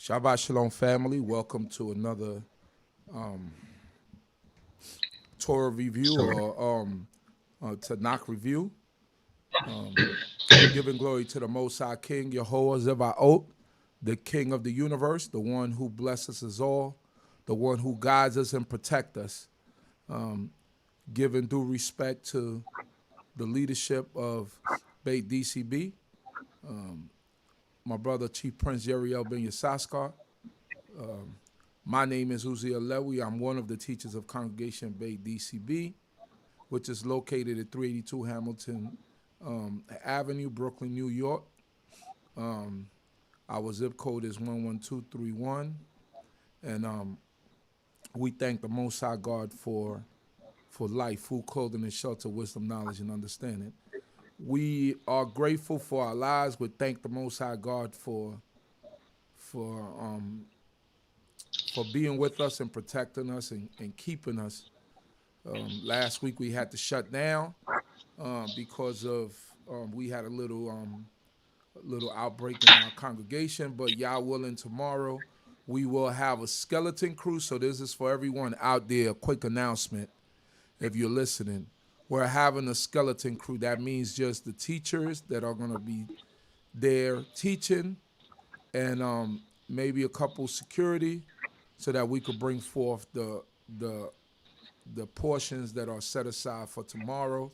Shabbat Shalom, family. Welcome to another Torah review or Tanakh review. Giving glory to the Most High King, Yehudah Zevaot, the King of the universe, the one who blesses us all, the one who guides us and protects us. Giving due respect to the leadership of D.C.B, my brother Chief Prince Yeriel Ben Yissaskar. My name is Zurishaddai. I'm one of the teachers of Congregation D.C.B, which is located at 382 Hamilton Avenue, Brooklyn, New York. Our zip code is 11231. And we thank the Most High God for life, food, clothing, and shelter, wisdom, knowledge, and understanding. We are grateful for our lives. We thank the Most High God for being with us and protecting us and keeping us. Last week we had to shut down because of we had a little outbreak in our congregation. But Yah willing, tomorrow we will have a skeleton crew. So this is for everyone out there. A quick announcement, if you're listening. We're having a skeleton crew. That means just the teachers that are going to be there teaching, and maybe a couple security, so that we could bring forth the portions that are set aside for tomorrow.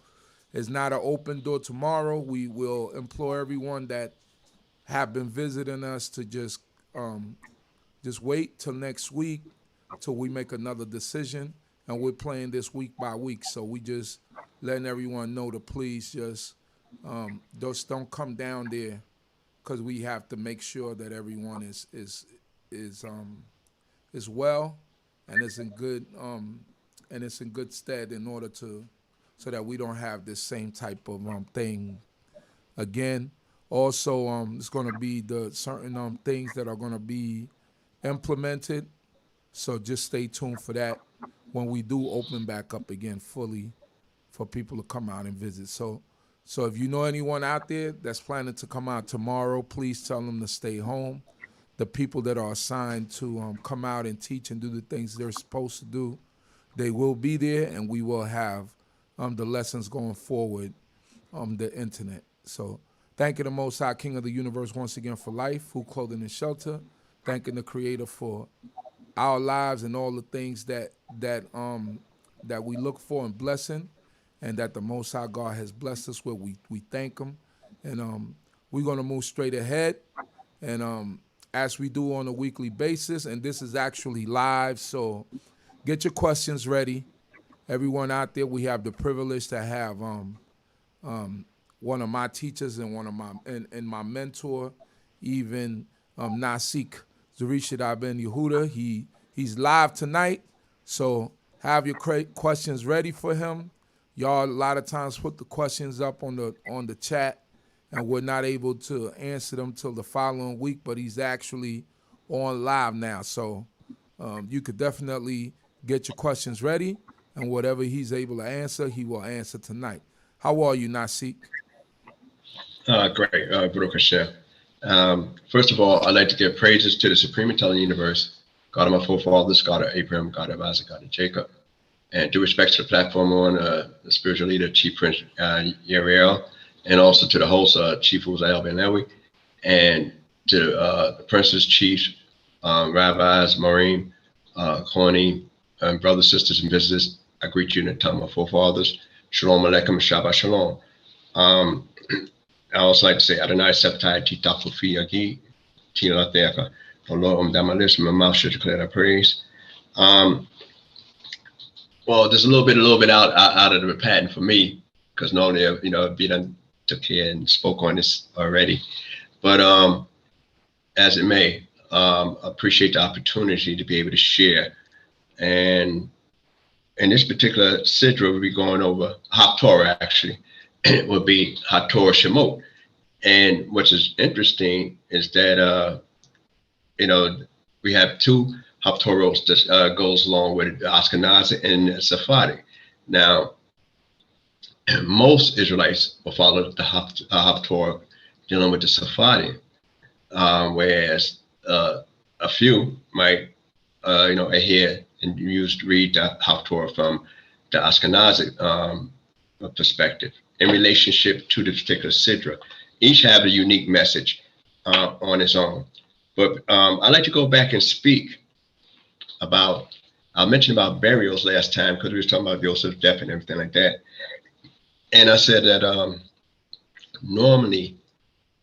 It's not an open door tomorrow. We will implore everyone that have been visiting us to just wait till next week till we make another decision. And we're playing this week by week, so we just letting everyone know to please just don't come down there, because we have to make sure that everyone is well and is in good stead in order so that we don't have this same type of thing again. Also, it's going to be the certain things that are going to be implemented, so just stay tuned for that when we do open back up again fully for people to come out and visit. So if you know anyone out there that's planning to come out tomorrow, please tell them to stay home. The people that are assigned to come out and teach and do the things they're supposed to do, they will be there, and we will have the lessons going forward on the internet. So thanking the Most High King of the universe once again for life, food, clothing, and shelter. Thanking the Creator for our lives and all the things that we look for in blessing, and that the Most High God has blessed us with. We thank Him, and we're gonna move straight ahead, and as we do on a weekly basis. And this is actually live, so get your questions ready. Everyone out there, we have the privilege to have one of my teachers and one of my mentor, even Nasik, Zurishaddai Ben Yehudah. He's live tonight, so have your questions ready for him. Y'all a lot of times put the questions up on the chat, and we're not able to answer them till the following week, but he's actually on live now. So you could definitely get your questions ready, and whatever he's able to answer, he will answer tonight. How are you, Nasik? Great, Baruch Hashem. First of all, I'd like to give praises to the Supreme Intelligent Universe, God of my forefathers, God of Abraham, God of Isaac, God of Jacob, and due respect to the platform on the spiritual leader, Chief Prince Yeriel, and also to the host, Chief Uziel Ben Lewi, and to the princes, chiefs, rabbis, Maureen, Connie, brothers, sisters, and visitors. I greet you in the time of my forefathers. Shalom Aleichem, Shabbat Shalom. I also like to say Adonai Septai Titafu Fi Yagi, Tina Latheka. The Lord Damalish, my mouth should declare that praise. Well, there's a little bit out of the pattern for me, because normally, BINAH took care and spoke on this already. But as it may, appreciate the opportunity to be able to share. And in this particular sidra, we'll be going over Haftarah, actually. It would be Haftarah Shemot. And what is interesting is that, we have two Haftarahs that goes along with Ashkenazi and Sephardi. Now, most Israelites will follow the Haftarah dealing with the Sephardi, whereas a few might, adhere and read the Haftarah from the Ashkenazi perspective in relationship to the particular Sidra. Each have a unique message on its own. But I'd like to go back and speak about, I mentioned about burials last time because we were talking about Joseph's death and everything like that. And I said that normally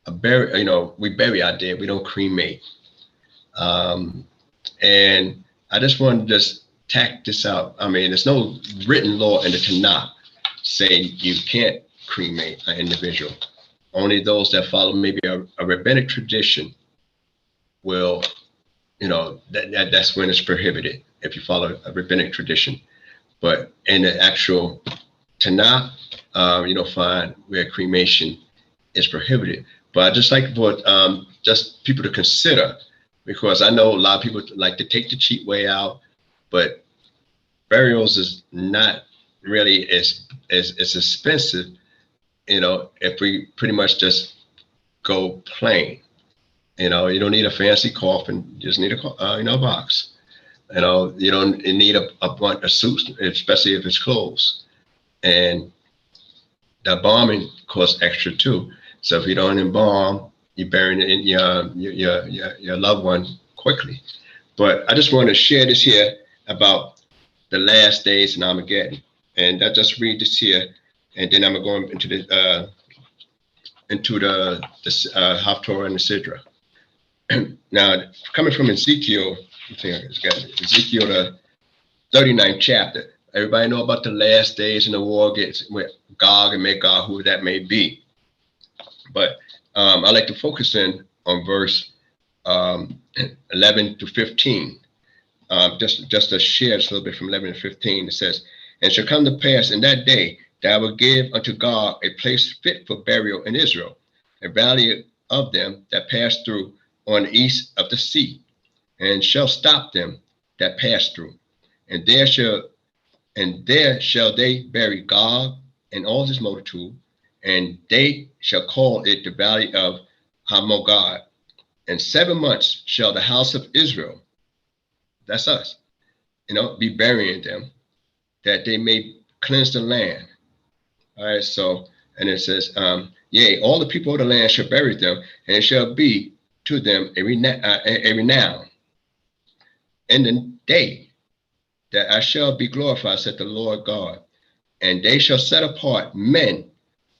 we bury our dead, we don't cremate. And I just wanted to just tack this out. I mean, there's no written law in the Tanakh saying you can't cremate an individual. Only those that follow maybe a rabbinic tradition will, that's when it's prohibited, if you follow a rabbinic tradition. But in the actual Tanakh, you don't find where cremation is prohibited. But I just like for just people to consider, because I know a lot of people like to take the cheap way out, but burials is not really as expensive, if we pretty much just go plain. You don't need a fancy coffin, you just need a box. You don't need a bunch of suits, especially if it's clothes. And the embalming costs extra too. So if you don't embalm, you bury it in your loved one quickly. But I just want to share this here about the last days in Armageddon. And I just read this here, and then I'm going into the Haftarah and the Sidra. Now, coming from Ezekiel, Ezekiel, the 39th chapter. Everybody know about the last days and the war gets with Gog and Magog, who that may be. But I like to focus in on verse 11 to 15. Just to share this a little bit from 11 to 15. It says, "And it shall come to pass in that day that I will give unto Gog a place fit for burial in Israel, a valley of them that pass through on the east of the sea, and shall stop them that pass through. And there shall they bury Gog and all his multitude, and they shall call it the valley of Hamogad. And 7 months shall the house of Israel," that's us, "be burying them, that they may cleanse the land." All right, so, and it says, "Yea, all the people of the land shall bury them, and it shall be to them a renown. In the day that I shall be glorified, said the Lord God, and they shall set apart men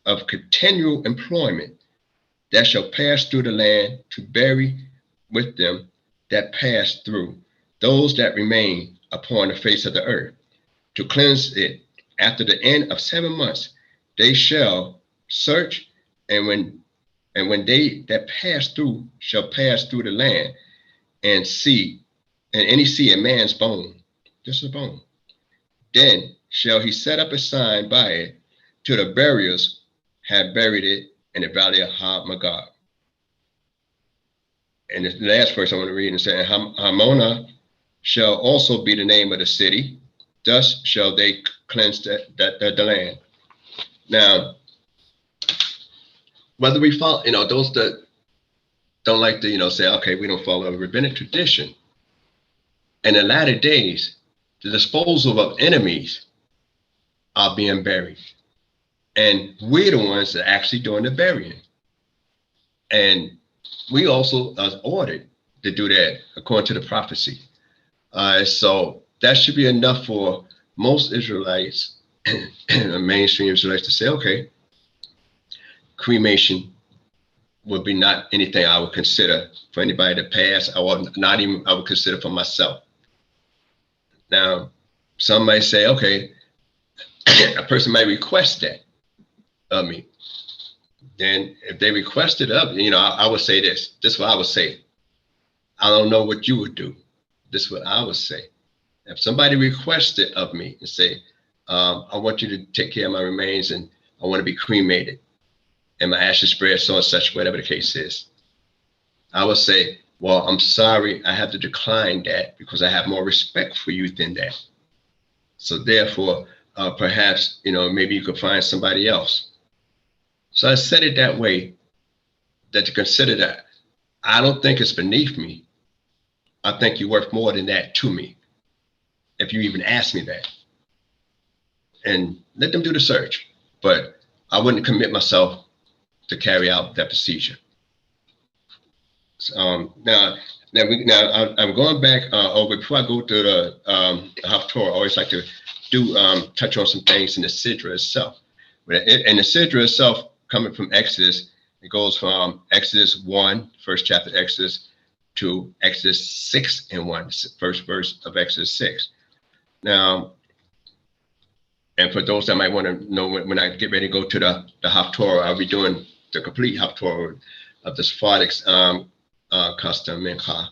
of continual employment that shall pass through the land to bury with them that pass through, those that remain upon the face of the earth, to cleanse it. After the end of 7 months, they shall search, and when they that pass through shall pass through the land, and see a man's bone, just a bone, then shall he set up a sign by it, till the buriers have buried it in the valley of Hamogad." And the last verse I want to read, and say, "Hamona shall also be the name of the city. Thus shall they cleanse the land." Now, whether we follow, those that don't like to, say, okay, we don't follow a rabbinic tradition. In the latter days, the disposal of enemies are being buried. And we're the ones that are actually doing the burying. And we also are ordered to do that according to the prophecy. So that should be enough for most Israelites, mainstream Israelites, to say, okay, cremation would be not anything I would consider for anybody to pass, or not even I would consider for myself. Now, some might say, okay, a person might request that of me. Then if they request it of, I would say this. This is what I would say. I don't know what you would do. This is what I would say. If somebody requested of me and say, I want you to take care of my remains and I want to be cremated and my ashes spread so and such, whatever the case is, I would say, well, I'm sorry, I have to decline that because I have more respect for you than that. So therefore, perhaps, maybe you could find somebody else. So I said it that way, that to consider that I don't think it's beneath me I think you're worth more than that to me, if you even ask me that. And let them do the search. But I wouldn't commit myself to carry out that procedure. Now I'm going back over, before I go to the Haftarah, I always like to do touch on some things in the Sidra itself. And the Sidra itself, coming from Exodus, it goes from Exodus 1, first chapter of Exodus, to Exodus 6 and 1, first verse of Exodus 6. Now, and for those that might want to know, when I get ready to go to the Haftarah, I'll be doing the complete Haftarah of the Sephardic custom, Mincha,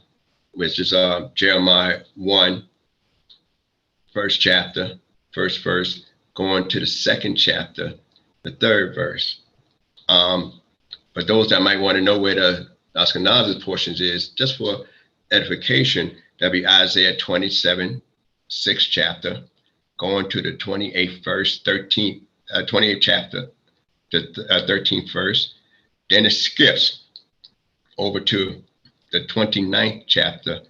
which is Jeremiah 1, first chapter, first verse, going to the second chapter, the third verse. But those that might want to know where the Ashkenazi portions is, just for edification, that'd be Isaiah 27, 6th chapter, going to the 28th verse, 28th chapter, the 13th verse. Then it skips over to the 29th chapter,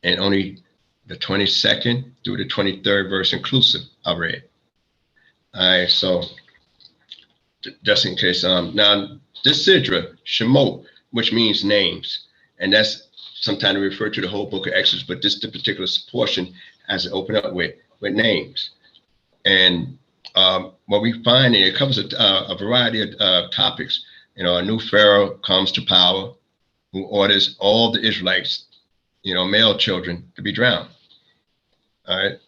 and only the 22nd through the 23rd verse inclusive I read. All right, so just in case, now this Sidra, Shemot, which means names, and that's sometimes referred to the whole book of Exodus, but this the particular portion has to open up with names. And what we find, it covers a variety of topics. You know, a new Pharaoh comes to power, who orders all the Israelites, male children, to be drowned. All right.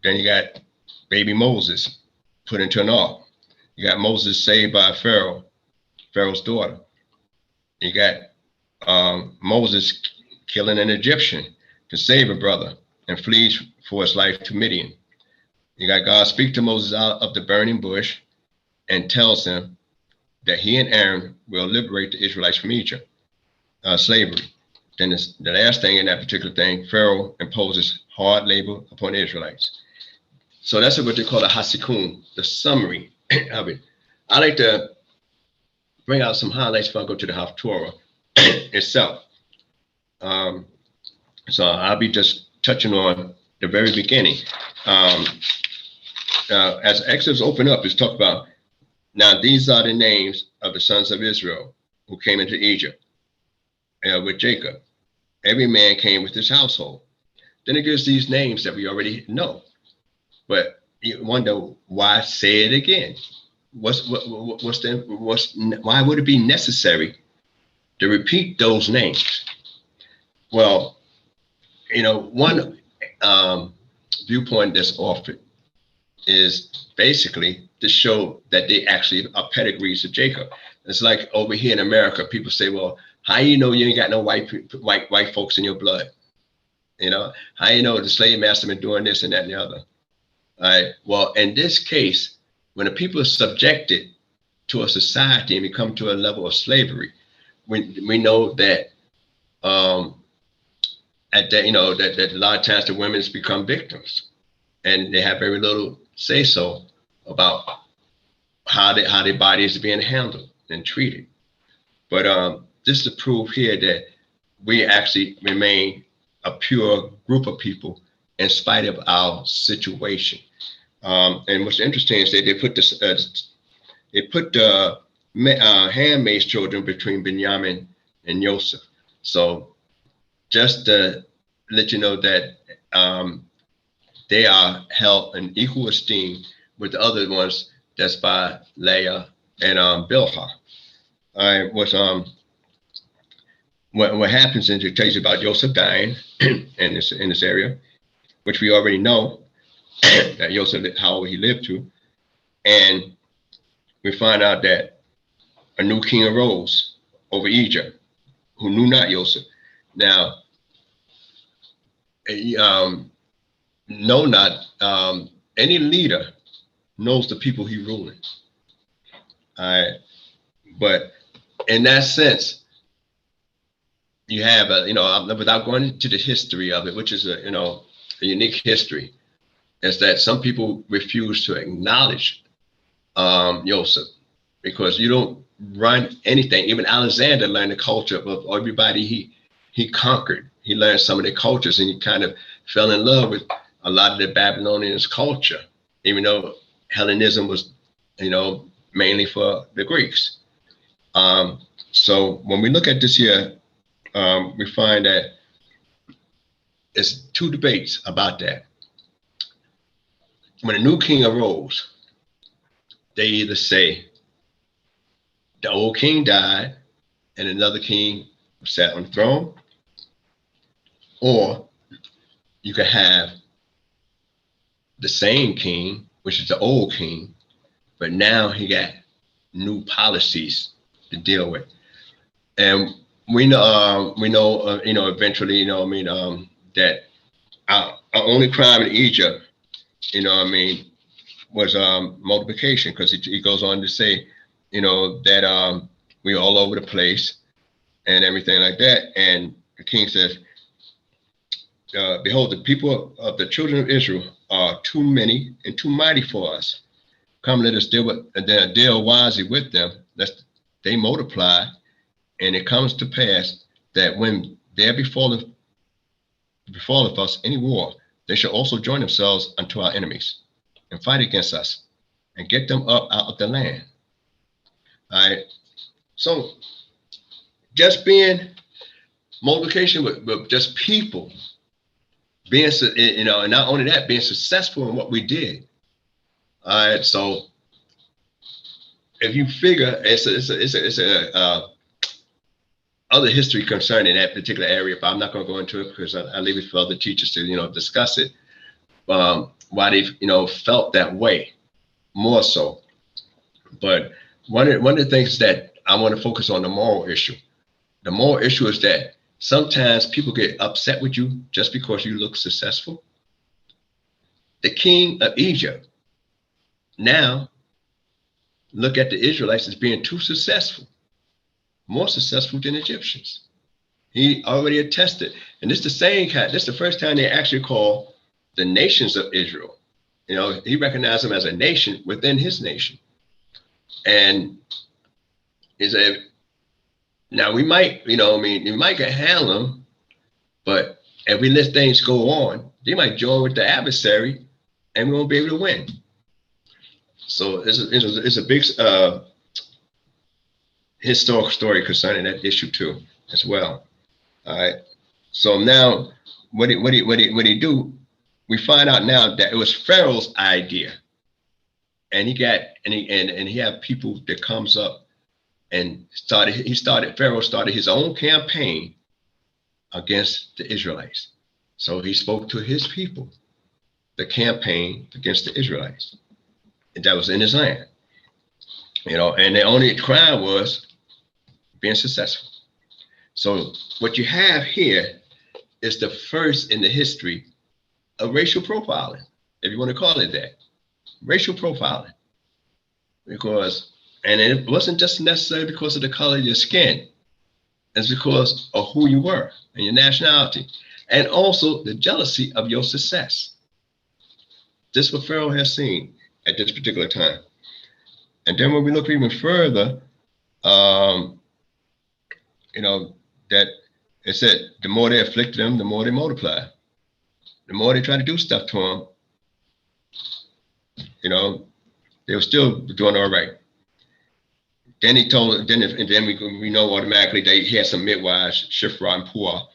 Then you got baby Moses put into an ark. You got Moses saved by Pharaoh's daughter. You got Moses killing an Egyptian to save a brother and flees for his life to Midian. You got God speak to Moses out of the burning bush and tells him that he and Aaron will liberate the Israelites from Egypt, slavery. Then the last thing in that particular thing, Pharaoh imposes hard labor upon the Israelites. So that's what they call the Hasikun, the summary of it. I like to bring out some highlights before I go to the Haftarah itself. So I'll be just touching on the very beginning. As Exodus open up, it's talked about, now these are the names of the sons of Israel who came into Egypt with Jacob. Every man came with his household. Then it gives these names that we already know. But you wonder, why say it again? Why would it be necessary to repeat those names? Well, one viewpoint that's offered is basically to show that they actually are pedigrees of Jacob. It's like over here in America, people say, well, how you know you ain't got no white folks in your blood? How you know the slave master been doing this and that and the other? All right. Well, in this case, when the people are subjected to a society and become to a level of slavery, we know that that a lot of times the women become victims, and they have very little say so about how their bodies are being handled and treated. But this is the proof here that we actually remain a pure group of people in spite of our situation. And what's interesting is that they put the handmaid's children between Benjamin and Joseph. So just to let you know that they are held in equal esteem with the other ones, that's by Leah and Bilhah. All right, what happens is it tells you about Joseph dying in this area, which we already know that Joseph, how he lived to, and we find out that a new king arose over Egypt, who knew not Joseph. Now, know not any leader knows the people he ruling. All right, but in that sense, you have without going into the history of it, which is a unique history, is that some people refuse to acknowledge Joseph, because you don't run anything. Even Alexander learned the culture of everybody he conquered. he learned some of their cultures, and he kind of fell in love with a lot of the Babylonians' culture, even though Hellenism was, mainly for the Greeks. So when we look at this here, we find that there's two debates about that. When a new king arose, they either say the old king died and another king sat on the throne, or you could have the same king, which is the old king, but now he got new policies to deal with. And we know, eventually, that our only crime in Egypt, was multiplication, because he goes on to say, that we're all over the place and everything like that. And the king says, behold, the people of the children of Israel are too many and too mighty for us. Come, let us deal wisely with them, lest they multiply. And it comes to pass that when there befalleth us any war, they shall also join themselves unto our enemies and fight against us and get them up out of the land. All right. So just being multiplication with just people being, and not only that, being successful in what we did. All right. So if you figure it's a other history concerning that particular area, but I'm not going to go into it because I leave it for other teachers to, discuss it. Why they, felt that way more so. But one of the things that I want to focus on, the moral issue. The moral issue is that sometimes people get upset with you just because you look successful. The king of Egypt now look at the Israelites as being too successful, more successful than Egyptians. He already attested. And this is the same kind, this is the first time they actually call the nations of Israel. He recognized them as a nation within his nation. And he said, now we might, we might can handle them, but if we let things go on, they might join with the adversary and we won't be able to win. So it's a big historical story concerning that issue too, as well. All right. So now, what he do? We find out now that it was Pharaoh's idea, and he had people that comes up and Pharaoh started his own campaign against the Israelites. So he spoke to his people, the campaign against the Israelites, and that was in his land. And the only crime was being successful. So what you have here is the first in the history of racial profiling, if you want to call it that, racial profiling. And it wasn't just necessarily because of the color of your skin, it's because of who you were and your nationality, and also the jealousy of your success. This is what Pharaoh has seen at this particular time. And then when we look even further, that it said the more they afflicted them, the more they multiply. The more they try to do stuff to them, they were still doing all right. Then he told, and then we know automatically that he had some midwives, Shifra and Puah.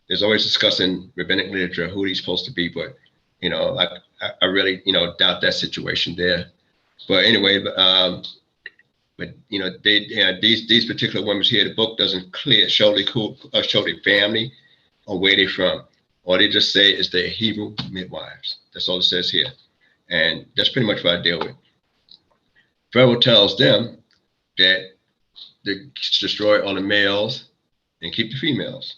There's always discussing rabbinic literature, who he's supposed to be, but I really doubt that situation there. But anyway, these particular women here, the book doesn't show their family or where they're from. All they just say is they're Hebrew midwives. That's all it says here. And that's pretty much what I deal with. Pharaoh tells them that they destroy all the males and keep the females.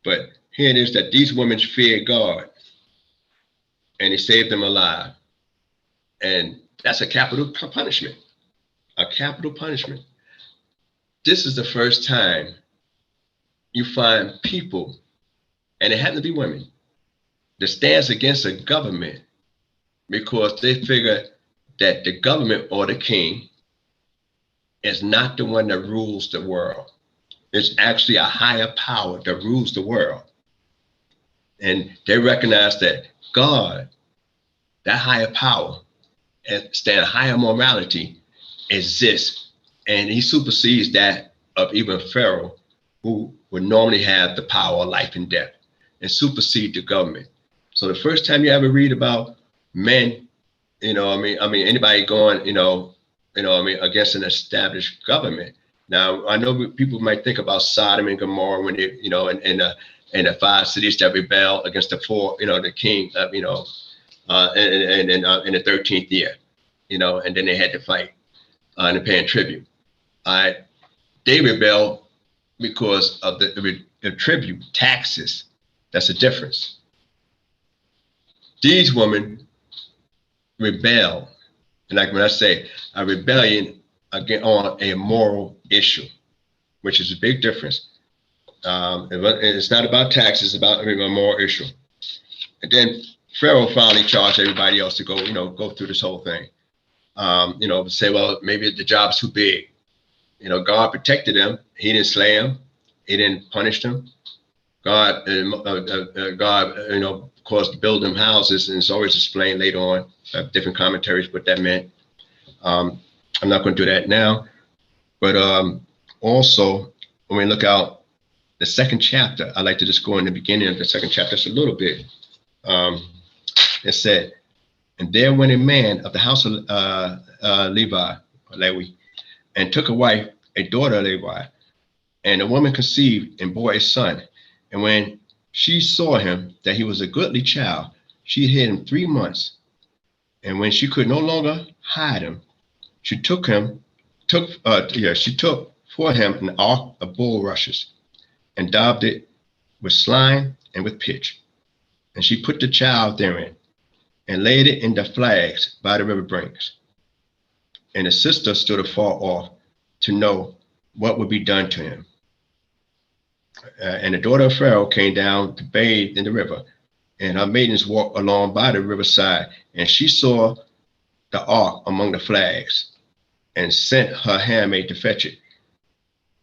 But here it is that these women feared God and he saved them alive. And that's a capital punishment. A capital punishment. This is the first time you find people, and it happen to be women, that stands against a government because they figure that the government or the king is not the one that rules the world. It's actually a higher power that rules the world. And they recognize that God, that higher power, and stand higher morality, exists. And he supersedes that of even Pharaoh, who would normally have the power of life and death, and supersede the government. So the first time you ever read about men, anybody going, against an established government. Now, I know people might think about Sodom and Gomorrah when they, and the 5 cities that rebel against the 4, the king, in the 13th year, and then they had to fight and paying tribute. They rebel because of the tribute, taxes. That's a difference. These women rebel, and like when I say a rebellion again on a moral issue, which is a big difference. It's not about taxes, it's about a moral issue. And then Pharaoh finally charged everybody else to go through this whole thing. Say, well, maybe the job's too big. God protected them. He didn't slay them. He didn't punish them. God, caused to build them houses, and it's always explained later on. Different commentaries what that meant. I'm not going to do that now, but also when we look out the second chapter, I like to just go in the beginning of the second chapter just a little bit. It said, and there went a man of the house of Levi, and took a wife, a daughter of Levi, and the woman conceived and bore a son. And when she saw him, that he was a goodly child, she hid him 3 months. And when she could no longer hide him, she took for him an ark of bulrushes, and daubed it with slime and with pitch. And she put the child therein, and laid it in the flags by the river banks. And his sister stood afar off to know what would be done to him. And the daughter of Pharaoh came down to bathe in the river, and her maidens walked along by the riverside, and she saw the ark among the flags, and sent her handmaid to fetch it.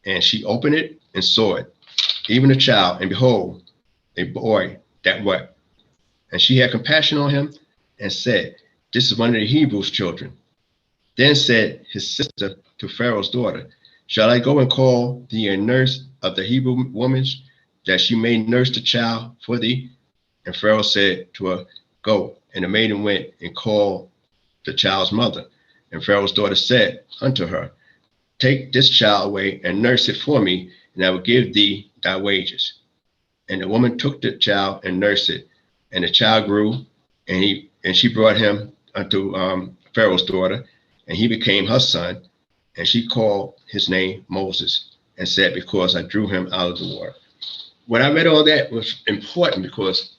And she opened it and saw it, even a child, and behold, a boy that wept. And she had compassion on him, and said, this is one of the Hebrews' children. Then said his sister to Pharaoh's daughter, shall I go and call thee a nurse of the Hebrew women, that she may nurse the child for thee? And Pharaoh said to her, go. And the maiden went and called the child's mother. And Pharaoh's daughter said unto her, take this child away and nurse it for me, and I will give thee thy wages. And the woman took the child and nursed it, and the child grew, and she brought him unto Pharaoh's daughter, and he became her son. And she called his name Moses, and said, because I drew him out of the water. When I read all that was important, because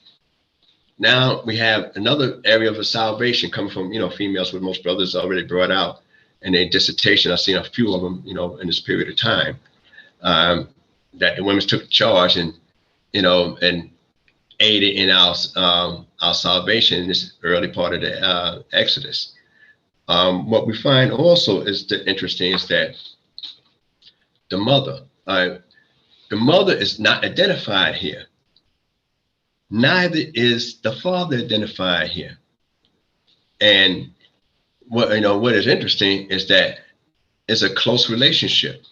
now we have another area of a salvation coming from, females, with most brothers already brought out in their dissertation. I've seen a few of them, in this period of time, that the women took charge and aided in our salvation in this early part of the Exodus. What we find also is interesting is that the mother is not identified here. Neither is the father identified here. And what is interesting is that it's a close relationship.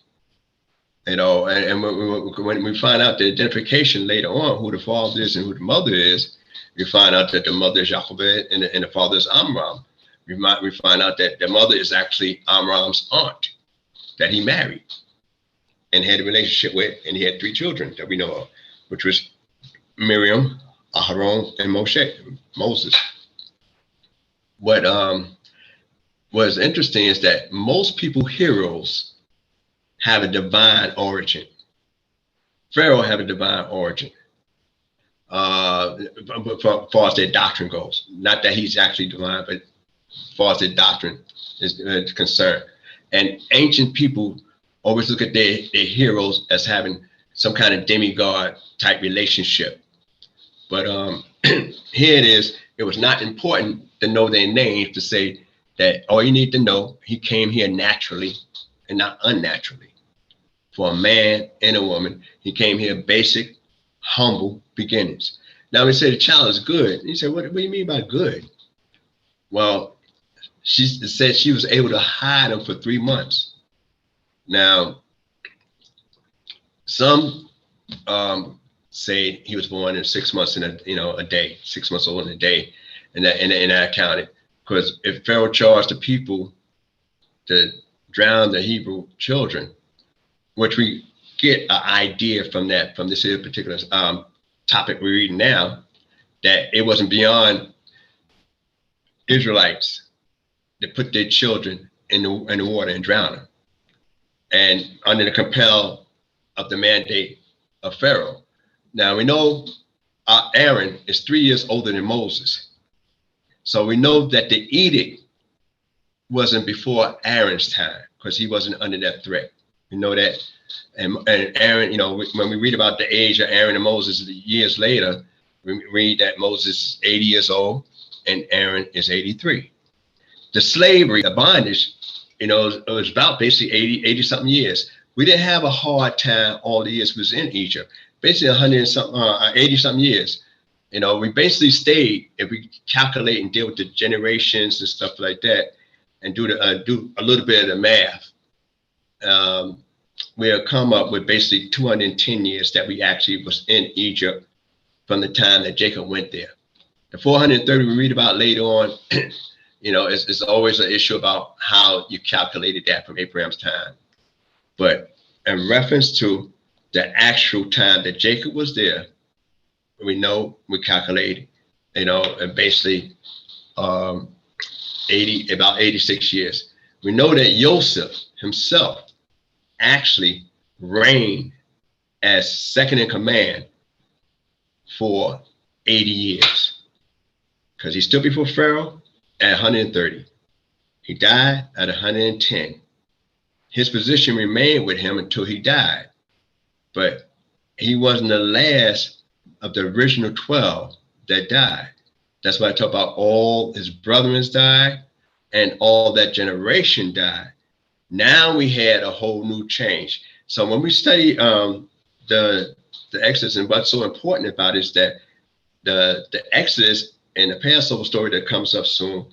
And when we find out the identification later on, who the father is and who the mother is, we find out that the mother is Jochebed and the father is Amram. We find out that the mother is actually Amram's aunt that he married and had a relationship with, and he had 3 children that we know of, which was Miriam, Aharon, and Moses. What was interesting is that most people's heroes have a divine origin. Pharaoh have a divine origin, as far as their doctrine goes. Not that he's actually divine, but as far as their doctrine is concerned. And ancient people always look at their heroes as having some kind of demigod type relationship. But here it is. It was not important to know their names, to say that all you need to know, he came here naturally and not unnaturally. for a man and a woman. He came here basic, humble beginnings. Now we say the child is good. He said, what do you mean by good? Well, she said she was able to hide him for 3 months. Now, some say he was born in 6 months in a day, 6 months old in a day, and that counted. Because if Pharaoh charged the people to drown the Hebrew children, which we get an idea from this particular topic we're reading now, that it wasn't beyond Israelites to put their children in the water and drown them, and under the compel of the mandate of Pharaoh. Now we know Aaron is 3 years older than Moses. So we know that the edict wasn't before Aaron's time, because he wasn't under that threat. We know that. And Aaron, when we read about the age of Aaron and Moses years later, we read that Moses is 80 years old and Aaron is 83. The slavery, the bondage, it was about basically 80 something years. We didn't have a hard time all the years we was in Egypt. Basically 80 something years. We basically stayed, if we calculate and deal with the generations and stuff like that, and do a little bit of the math, we'll come up with basically 210 years that we actually was in Egypt from the time that Jacob went there. The 430 we read about later on, it's always an issue about how you calculated that from Abraham's time. But in reference to the actual time that Jacob was there, we know we calculated, and basically about 86 years. We know that Joseph himself actually reigned as second in command for 80 years, because he stood before Pharaoh at 130. He died at 110. His position remained with him until he died, but he wasn't the last of the original 12 that died. That's why I talk about all his brethren died and all that generation died. Now we had a whole new change. So when we study the Exodus, and what's so important about it is that the Exodus and the Passover story that comes up soon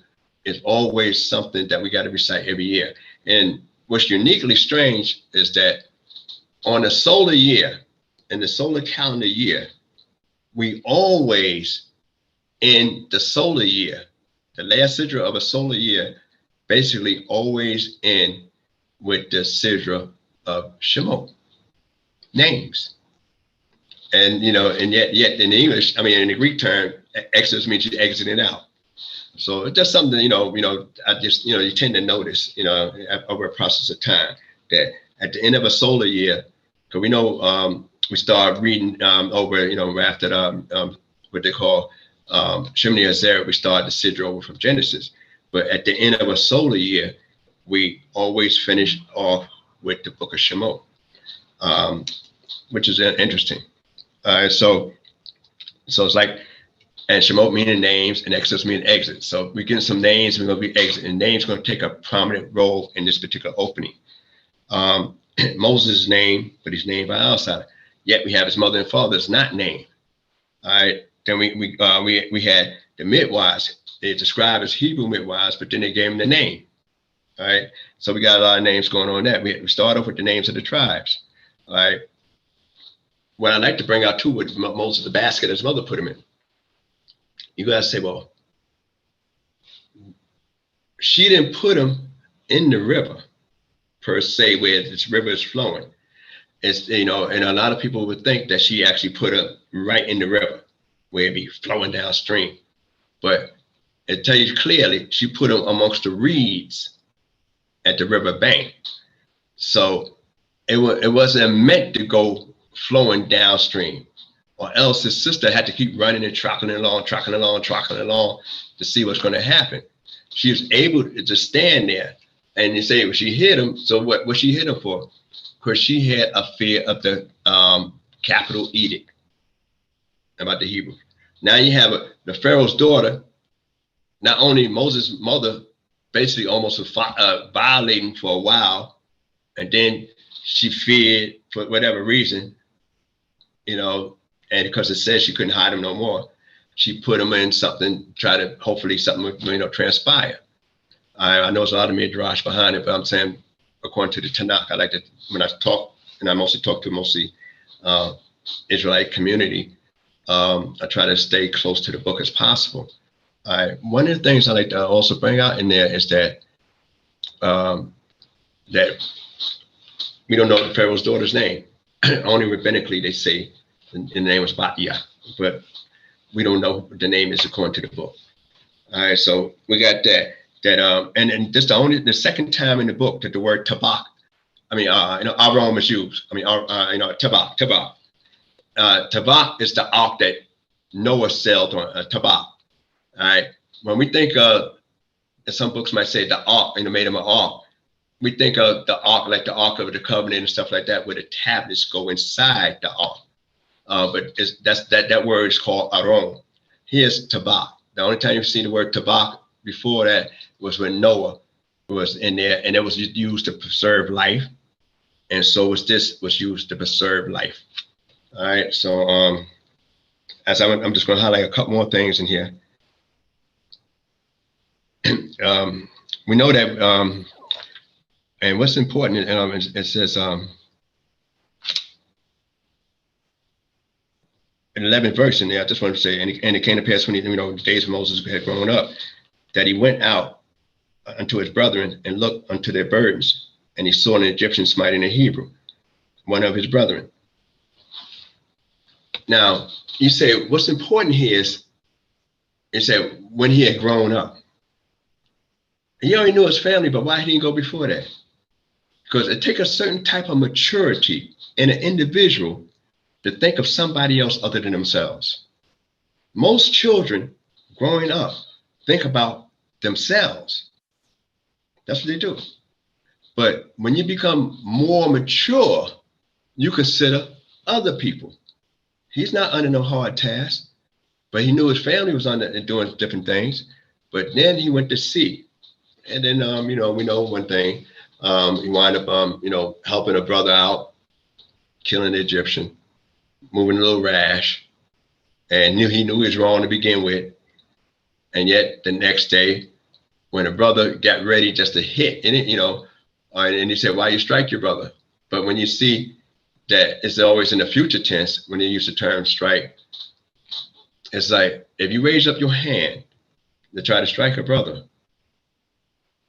is always something that we got to recite every year. And what's uniquely strange is that on a solar year, in the solar calendar year, we always, in the solar year, the last sidra of a solar year, basically always end with the sidra of Shemot, names. And, and yet in English, in the Greek term, Exodus means you're exiting out. So it's just something, I just, you tend to notice, over a process of time, that at the end of a solar year, because we know we start reading over, after what they call Shemini Azar, we start the Sidra over from Genesis. But at the end of a solar year, we always finish off with the book of Shemot, which is interesting. So it's like, and Shemot meaning names, and Exodus meaning exit. So we get some names, we're going to be exit, and names going to take a prominent role in this particular opening. Moses' name, but he's named by outsider. Yet we have his mother and father's not named. All right. Then we had the midwives. They described as Hebrew midwives, but then they gave them the name. All right. So we got a lot of names going on that. We start off with the names of the tribes. All right. What I like to bring out too with Moses, the basket his mother put him in. You guys say, well, she didn't put him in the river per se, where this river is flowing. It's, and a lot of people would think that she actually put him right in the river where it'd be flowing downstream. But it tells you clearly, she put him amongst the reeds at the river bank. So it wasn't meant to go flowing downstream, or else his sister had to keep running and trotting along to see what's going to happen. She was able to stand there, and you say, well, she hit him. So what she hit him for? Because she had a fear of the capital edict about the Hebrew. Now you have the Pharaoh's daughter. Not only Moses' mother basically almost was violating for a while, and then she feared for whatever reason, and because it says she couldn't hide him no more, she put him in something, try to hopefully something would, transpire. I know there's a lot of midrash behind it, but I'm saying according to the Tanakh, I like to, when I talk, and I mostly talk to Israelite community, I try to stay close to the book as possible. One of the things I like to also bring out in there is that that we don't know the Pharaoh's daughter's name. Only rabbinically they say the name was YAH, but we don't know what the name is according to the book. All right, so we got that. And this the second time in the book that the word tabak, Aram was used. Tabak. Tabak is the ark that Noah sailed on. Tabak. All right. When we think of, some books might say the ark, made him an ark. We think of the ark like the Ark of the Covenant and stuff like that, where the tablets go inside the ark. But that word is called Aron. Here's tabak. The only time you see the word tabak before that was when Noah was in there, and it was used to preserve life. And so was used to preserve life. All right. So I'm just going to highlight a couple more things in here. We know that, and what's important, it says in the 11th verse in there, I just want to say, and it came to pass when the days of Moses had grown up, that he went out unto his brethren and looked unto their burdens, and he saw an Egyptian smiting a Hebrew, one of his brethren. Now, you say, what's important here is that when he had grown up, he already knew his family, but why didn't he go before that? Because it takes a certain type of maturity in an individual to think of somebody else other than themselves. Most children growing up think about themselves. That's what they do. But when you become more mature, you consider other people. He's not under no hard task, but he knew his family was doing different things. But then he went to sea. And then, we know one thing. He wound up, helping a brother out, killing the Egyptian, moving a little rash, and he knew he was wrong to begin with. And yet the next day, when the brother got ready just to hit, and and he said, "Why you strike your brother?" But when you see that it's always in the future tense, when they use the term strike, it's like if you raise up your hand to try to strike a brother,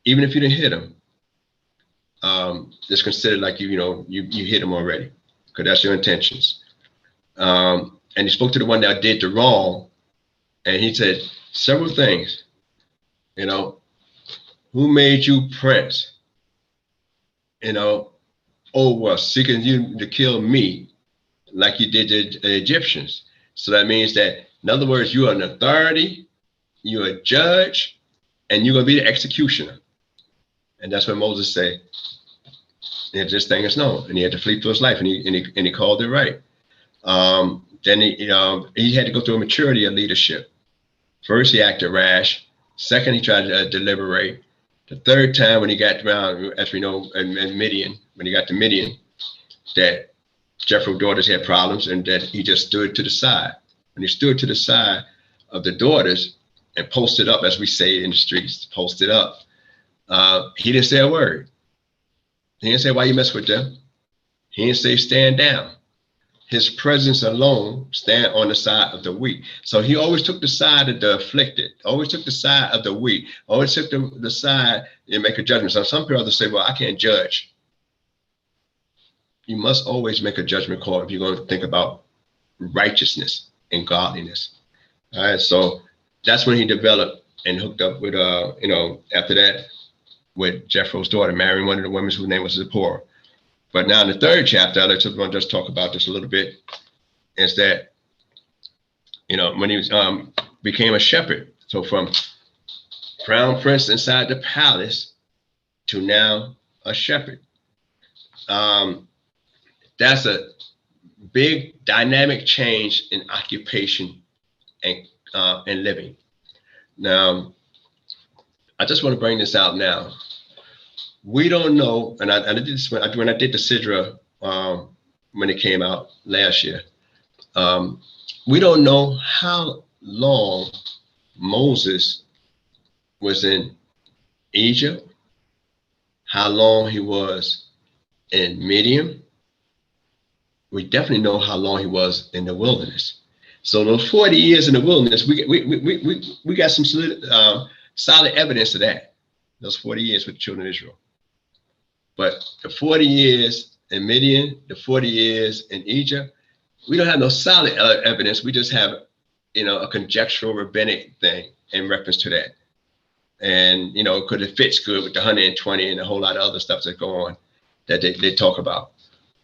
even if you didn't hit him, it's considered like you hit him already, because that's your intentions. And he spoke to the one that did the wrong, and he said several things. Who made you prince? Seeking you to kill me like you did the Egyptians. So that means that, in other words, you are an authority, you're a judge, and you're going to be the executioner. And that's what Moses said. And this thing is known, and he had to flee for his life, and he called it right. Then he had to go through a maturity of leadership. First, he acted rash. Second, he tried to deliberate. The third time, when he got around, as we know, in Midian, when he got to Midian, that Jethro's daughters had problems, and that he just stood to the side. When he stood to the side of the daughters and posted up, as we say in the streets, posted up, he didn't say a word. He didn't say, "Why you mess with them?" He didn't say, "Stand down." His presence alone stand on the side of the weak. So he always took the side of the afflicted, always took the side of the weak, always took the side and make a judgment. So some people say, "Well, I can't judge." You must always make a judgment call if you're going to think about righteousness and godliness. All right, so that's when he developed and hooked up with, after that, with Jethro's daughter, marrying one of the women whose name was Zipporah. But now in the third chapter, I'd like to just talk about this a little bit, is that, when he became a shepherd. So from crown prince inside the palace to now a shepherd. That's a big dynamic change in occupation and living. Now, I just want to bring this out now. we don't know, and I did this when I did the Sidra when it came out last year. We don't know how long Moses was in Egypt, how long he was in Midian. We definitely know how long he was in the wilderness. So those 40 years in the wilderness, we got some solid evidence of that. Those 40 years with the children of Israel. But the 40 years in Midian, the 40 years in Egypt, we don't have no solid evidence. We just have, a conjectural rabbinic thing in reference to that. And, because it fits good with the 120 and a whole lot of other stuff that go on that they talk about.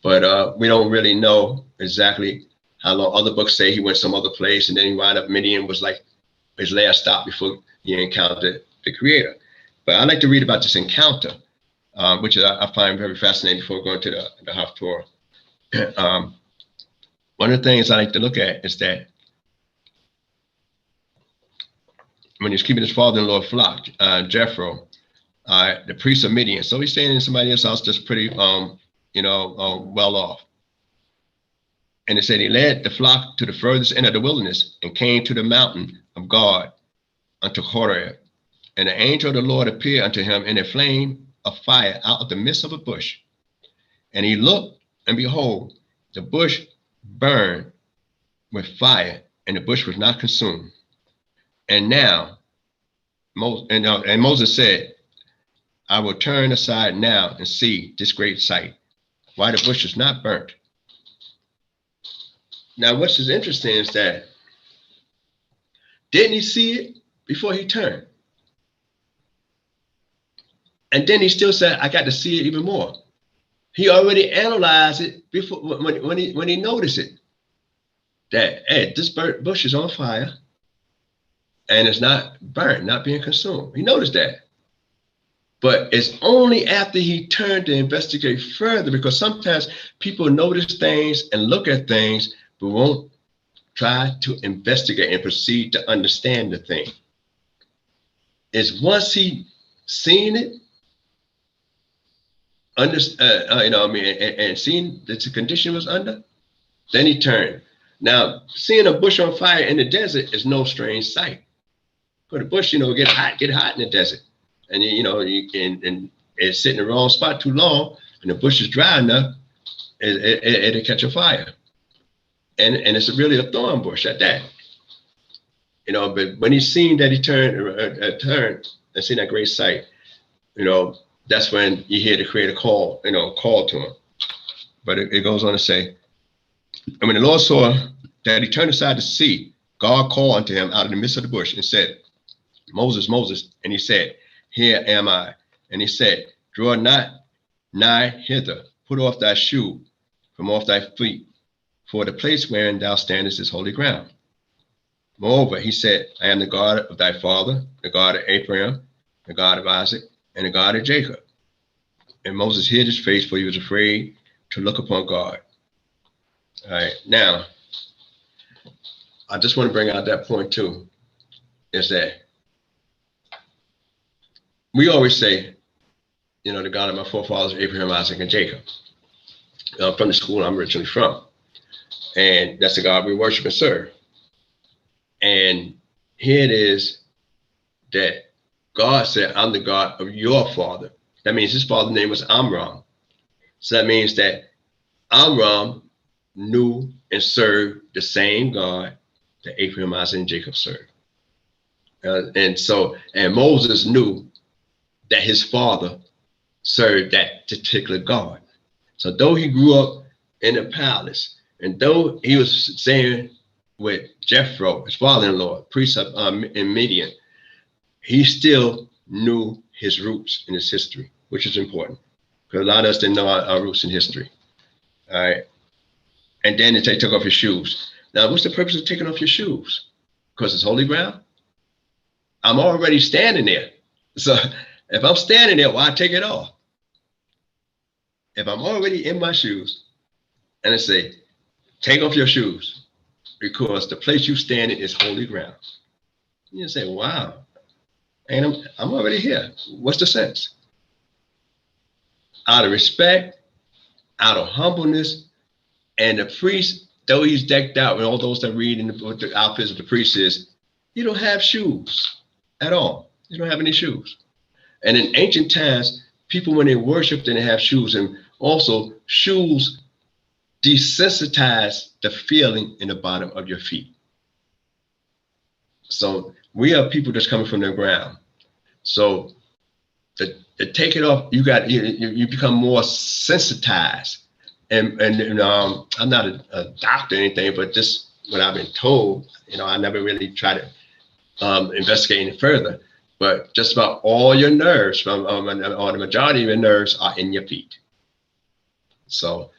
But we don't really know exactly how long. Other books say he went some other place and then he wound up Midian was like his last stop before he encountered the Creator. But I like to read about this encounter, which I find very fascinating before going to the Haftarah. One of the things I like to look at is that when he's keeping his father-in-law flock, Jethro, the priest of Midian. So he's staying in somebody else's house just pretty, well off. And it said he led the flock to the furthest end of the wilderness and came to the mountain of God unto Horeb. And the angel of the Lord appeared unto him in a flame of fire out of the midst of a bush. And he looked, and behold, the bush burned with fire, and the bush was not consumed. And now, Moses said, I will turn aside now and see this great sight, why the bush is not burnt. Now, what's interesting is that, didn't he see it before he turned? And then he still said, I got to see it even more. He already analyzed it before when he noticed it. That, hey, this bush is on fire and it's not burnt, not being consumed. He noticed that. But it's only after he turned to investigate further, because sometimes people notice things and look at things, but won't try to investigate and proceed to understand the thing. It's once he seen it, and seeing that the condition was under, then he turned. Now, seeing a bush on fire in the desert is no strange sight. But the bush, get hot in the desert. And, and it's sitting in the wrong spot too long, and the bush is dry enough, it'll catch a fire. And it's really a thorn bush at that. But when he's seen that he turned and seen that great sight, that's when you hear the Creator call to him. But it goes on to say, and when the Lord saw that he turned aside to see, God called unto him out of the midst of the bush and said, Moses, Moses. And he said, here am I. And he said, draw not nigh hither, put off thy shoe from off thy feet, for the place wherein thou standest is holy ground. Moreover, he said, I am the God of thy father, the God of Abraham, the God of Isaac, and the God of Jacob. And Moses hid his face, for he was afraid to look upon God. All right, now, I just want to bring out that point too, is that we always say, the God of my forefathers, Abraham, Isaac, and Jacob, from the school I'm originally from. And that's the God we worship and serve. And here it is that God said, I'm the God of your father. That means his father's name was Amram. So that means that Amram knew and served the same God that Abraham, Isaac, and Jacob served. And Moses knew that his father served that particular God. So though he grew up in the palace, and though he was staying with Jethro, his father-in-law, priest in Midian, he still knew his roots and his history, which is important, because a lot of us didn't know our roots in history. All right. And then they take off your shoes. Now, what's the purpose of taking off your shoes? Because it's holy ground? I'm already standing there. So if I'm standing there, why take it off? If I'm already in my shoes, and I say, take off your shoes, because the place you stand in is holy ground. You say, wow, and I'm already here. What's the sense? out of respect, out of humbleness. And the priest, though he's decked out, and all those that read in what the outfits of the priest is, you don't have shoes at all. You don't have any shoes. And in ancient times, people, when they worship, didn't have shoes. And also, shoes desensitize the feeling in the bottom of your feet. So we are people that's coming from the ground. So to take it off, you become more sensitized. And I'm not a doctor or anything, but just what I've been told, I never really try to investigate any further. But just about all your nerves, or the majority of your nerves, are in your feet. So,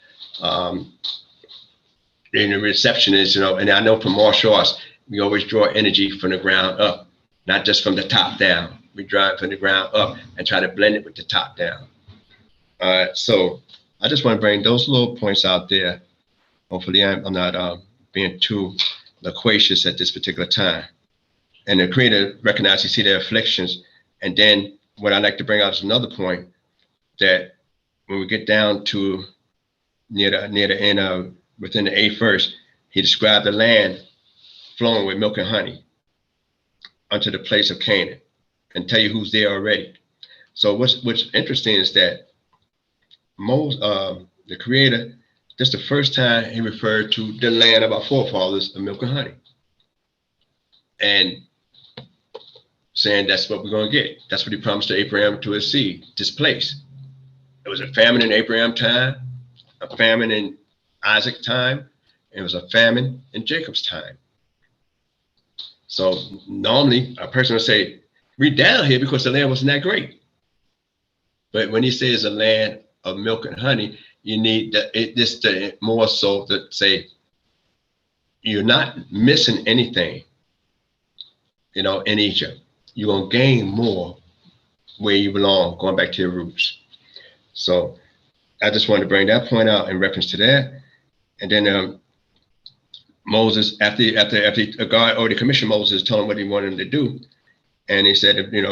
and the reception is, and I know from martial arts, we always draw energy from the ground up, not just from the top down. We draw it from the ground up and try to blend it with the top down. So I just want to bring those little points out there. Hopefully I'm not being too loquacious at this particular time. And the Creator recognizes, you see their afflictions. And then what I like to bring out is another point, that when we get down to near the end of, within the 8th verse, he described the land flowing with milk and honey unto the place of Canaan, and tell you who's there already. So what's interesting is that the Creator, this is the first time he referred to the land of our forefathers of milk and honey, and saying that's what we're going to get. That's what he promised to Abraham, to his seed, this place. It was a famine in Abraham's time, a famine in Isaac's time, and it was a famine in Jacob's time. So normally a person would say, we're down here because the land wasn't that great. But when he says a land of milk and honey, you need this more so to say you're not missing anything, in Egypt. You're going to gain more where you belong, going back to your roots. So I just wanted to bring that point out in reference to that. And then Moses, after God already commissioned Moses, told him what he wanted him to do. And he said, bring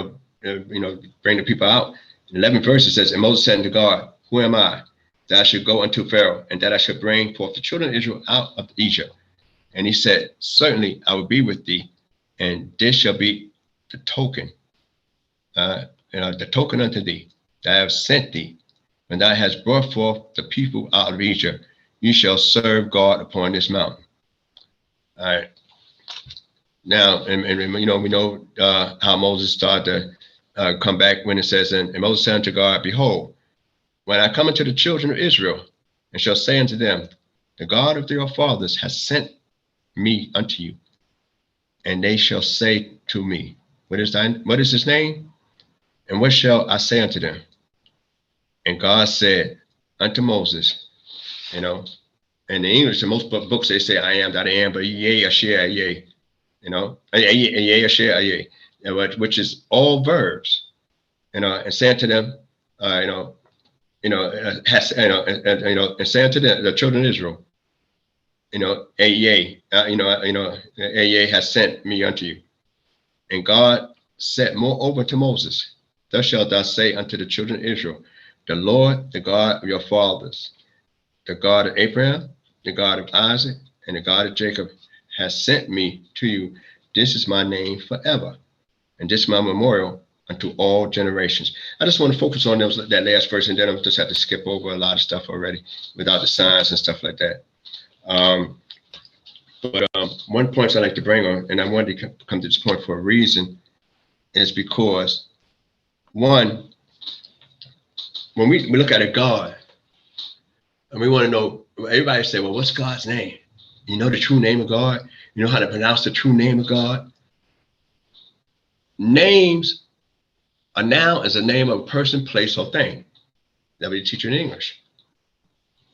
the people out. In 11th verse, it says, and Moses said unto God, who am I, that I should go unto Pharaoh, and that I should bring forth the children of Israel out of Egypt? And he said, certainly I will be with thee, and this shall be the token, the token unto thee, that I have sent thee. When thou hast brought forth the people out of Egypt, you shall serve God upon this mountain. All right. Now, and we know how Moses started to come back when it says, and Moses said unto God, behold, when I come unto the children of Israel, and shall say unto them, the God of your fathers has sent me unto you, and they shall say to me, what is his name? And what shall I say unto them? And God said unto Moses, in the English, in most books, they say, I am that I am, but yea, asher, yea, yea, asher, yea, which is all verbs, and say unto them, and say unto them, the children of Israel, a yea, a yea has sent me unto you. And God said moreover to Moses, thus shalt thou say unto the children of Israel, the Lord, the God of your fathers, the God of Abraham, the God of Isaac, and the God of Jacob has sent me to you. This is my name forever, and this is my memorial unto all generations. I just want to focus on that last verse, and then I'll just have to skip over a lot of stuff already without the signs and stuff like that. But one point I like to bring on, and I wanted to come to this point for a reason, is because, one, when we look at a God, and we want to know, everybody say, well, what's God's name? You know the true name of God? You know how to pronounce the true name of God? Names, a noun is a name of a person, place, or thing. That we teach you in English.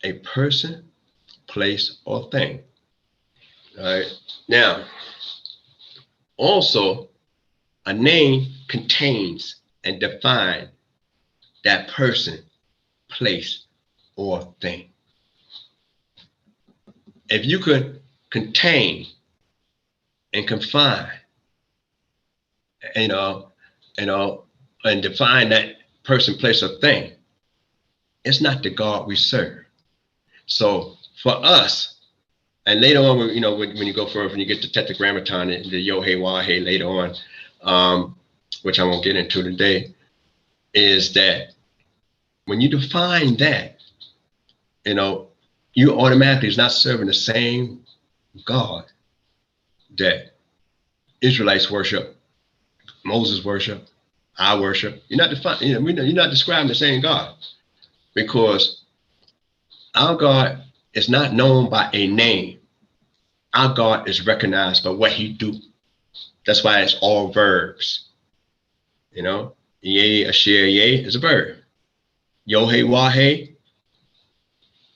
A person, place, or thing. All right. Now, also, a name contains and defines that person, place, or thing. If you could contain and confine, and define that person, place, or thing, It's not the God we serve. So for us, and later on, when you go further, when you get to Tetragrammaton, the Yod Wah later on, which I won't get into today, is that when you define that, you automatically is not serving the same God that Israelites worship, Moses worship, I worship. You're not defining, you're not describing the same God, because our God is not known by a name. Our God is recognized by what he do. That's why it's all verbs. Yea, asher, yea is a verb. Yod Wah,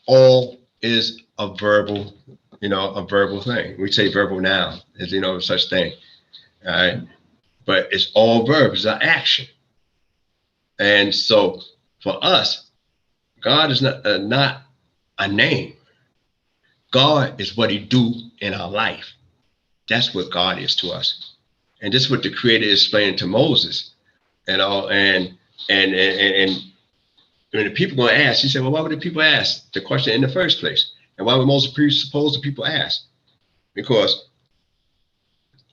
all is a verbal, a verbal thing. We say verbal noun, is such thing. All right. But it's all verbs, it's an action. And so for us, God is not a name. God is what he do in our life. That's what God is to us. And this is what the Creator is explaining to Moses. And when the people going to ask, he said, well, why would the people ask the question in the first place? And why would Moses suppose the people ask? Because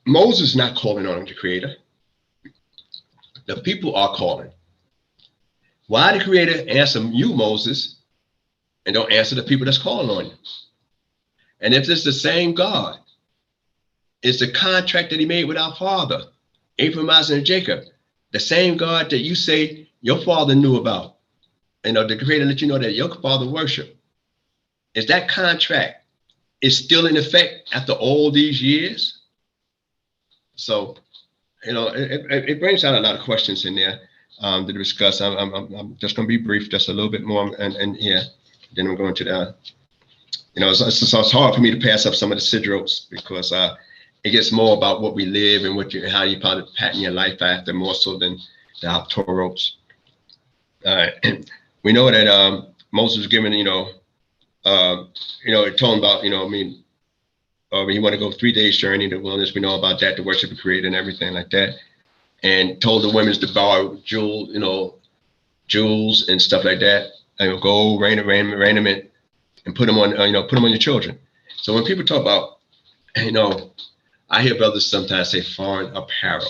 Moses is not calling on the Creator. The people are calling. Why the Creator answer you, Moses, and don't answer the people that's calling on you? And if it's the same God, it's the contract that he made with our father, Abraham, Isaac, and Jacob, the same God that you say your father knew about, the Creator let you know that your father worshiped. Is that contract is still in effect after all these years? So, it brings out a lot of questions in there to discuss. I'm just going to be brief, just a little bit more, and yeah, then I'm going to the, it's hard for me to pass up some of the sidros, because it gets more about what we live and how you probably pattern your life after, more so than the Haftarah. All right. We know that Moses was given, it told him about, when he wanted to go 3 days journey in the wilderness. We know about that, to worship the Creator and everything like that. And told the women to borrow jewels and stuff like that, gold, raiment, and put them on, put them on your children. So when people talk about, I hear brothers sometimes say foreign apparel,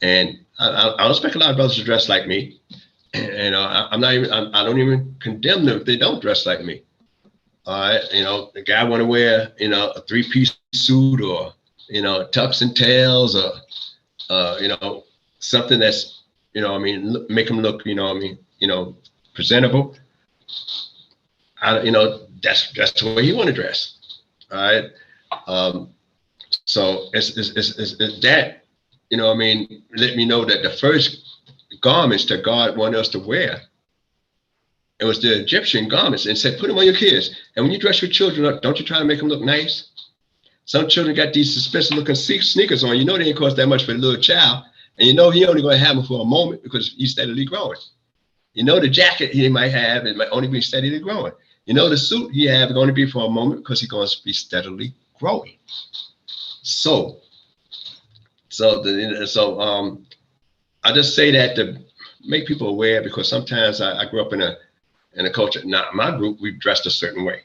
and I don't expect a lot of brothers to dress like me. And I don't even condemn them if they don't dress like me. All right, the guy want to wear, a 3-piece suit, or, tux and tails, or, something that's, make them look, presentable. That's the way you want to dress. All right. So it's that, let me know that the first garments that God wanted us to wear, it was the Egyptian garments, and said, put them on your kids. And when you dress your children up, don't you try to make them look nice? Some children got these suspicious looking sneakers on. They ain't cost that much for a little child. And he only going to have them for a moment, because he's steadily growing. The jacket he might have, it might only be steadily growing. The suit he have is going to be for a moment, because he's going to be steadily growing. So I just say that to make people aware, because sometimes I grew up in a culture, not my group, we've dressed a certain way.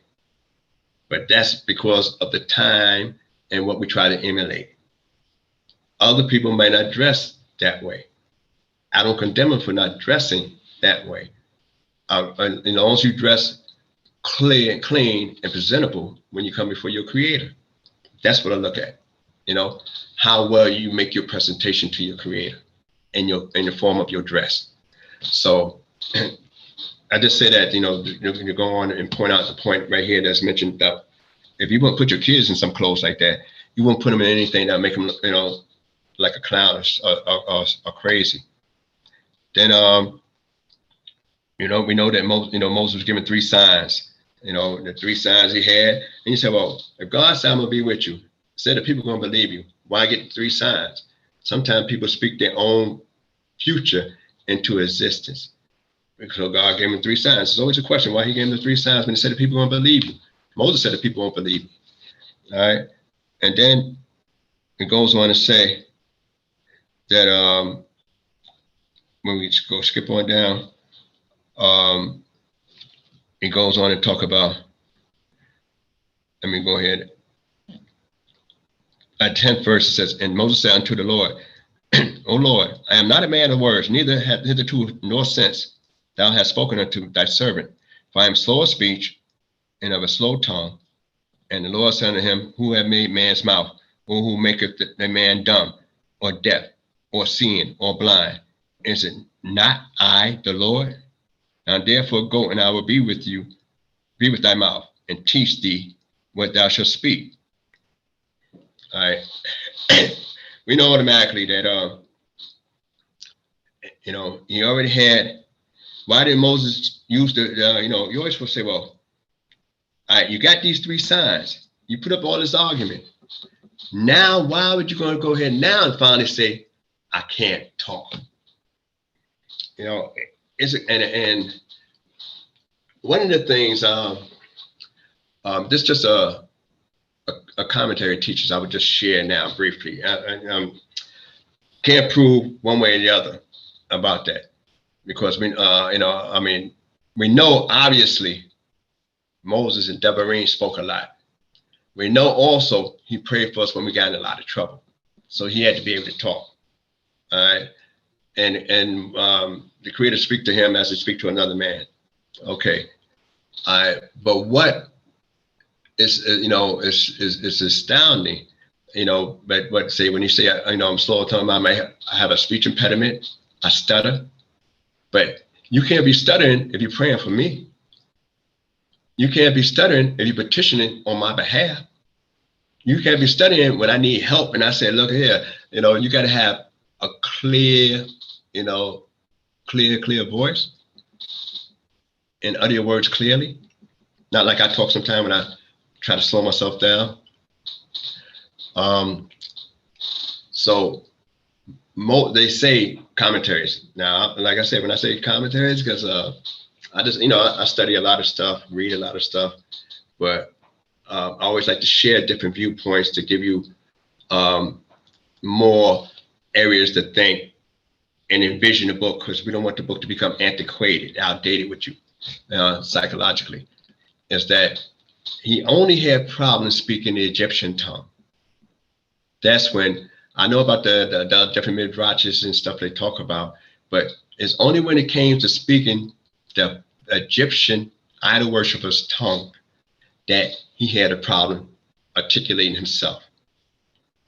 But that's because of the time and what we try to emulate. Other people may not dress that way. I don't condemn them for not dressing that way. As long as you dress clear and clean and presentable when you come before your Creator. That's what I look at. How well you make your presentation to your Creator in the form of your dress. So I just say that, you go on and point out the point right here that's mentioned, that if you want to put your kids in some clothes like that, you won't put them in anything that make them, like a clown or crazy. Then, we know that Moses was given 3 signs, the 3 signs he had. And he said, well, if God said I'm going to be with you, said that people are going to believe you, why get 3 signs? Sometimes people speak their own future into existence. So God gave him 3 signs. There's always a question why he gave him the 3 signs when he said that people won't believe you. Moses said that people won't believe you. All right. And then it goes on to say that when we go skip on down, he goes on and talk about, let me go ahead. At 10th verse, it says, and Moses said unto the Lord, O Lord, I am not a man of words, neither have hitherto nor since thou hast spoken unto thy servant. For I am slow of speech and of a slow tongue. And the Lord said unto him, who have made man's mouth, or who maketh the man dumb, or deaf, or seeing, or blind? Is it not I, the Lord? Now therefore go, and I will be with you, be with thy mouth, and teach thee what thou shalt speak. All right. We know automatically that, he already had. Why did Moses use the, you always will say, well, all right, you got these 3 signs. You put up all this argument. Now, why would you going to go ahead now and finally say, I can't talk? And one of the things, this is just a commentary teachers I would just share now briefly. I can't prove one way or the other about that, because we know obviously Moses and Deborah spoke a lot. We know also he prayed for us when we got in a lot of trouble, so he had to be able to talk. All right, and the Creator speak to him as he speak to another man. Okay, but what is is astounding, but what say when you say I'm slow talking about I have a speech impediment, I stutter, but you can't be stuttering if you're praying for me. You can't be stuttering if you're petitioning on my behalf. You can't be stuttering when I need help and I say, look here, you got to have a clear, clear voice and utter your words clearly. Not like I talk sometimes when I try to slow myself down. So they say commentaries. Now, like I said, when I say commentaries, because I just, I study a lot of stuff, read a lot of stuff, but I always like to share different viewpoints to give you more areas to think and envision the book, because we don't want the book to become antiquated, outdated with you psychologically. Is that he only had problems speaking the Egyptian tongue. That's when I know about the different midwives and stuff they talk about, but it's only when it came to speaking the Egyptian idol worshippers' tongue that he had a problem articulating himself.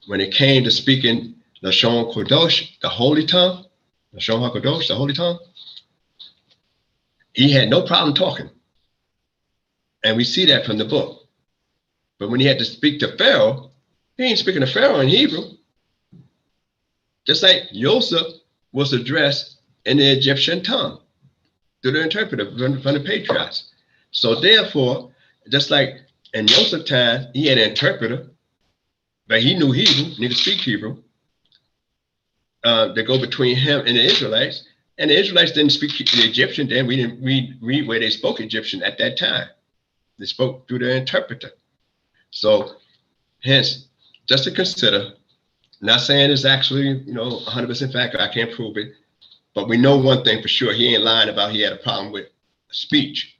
When it came to speaking Lashon Kodosh, the holy tongue, Lashon HaKadosh, the holy tongue, he had no problem talking. And we see that from the book. But when he had to speak to Pharaoh, he ain't speaking to Pharaoh in Hebrew. Just like Joseph was addressed in the Egyptian tongue through the interpreter from the patriarchs. So therefore, just like in Joseph's time, he had an interpreter, but he knew Hebrew, he could speak Hebrew. They go between him and the Israelites, and the Israelites didn't speak the Egyptian. Then we didn't read where they spoke Egyptian at that time. They spoke through the interpreter. So hence, just to consider, not saying it's actually 100% fact, I can't prove it, but we know one thing for sure: he ain't lying about he had a problem with speech.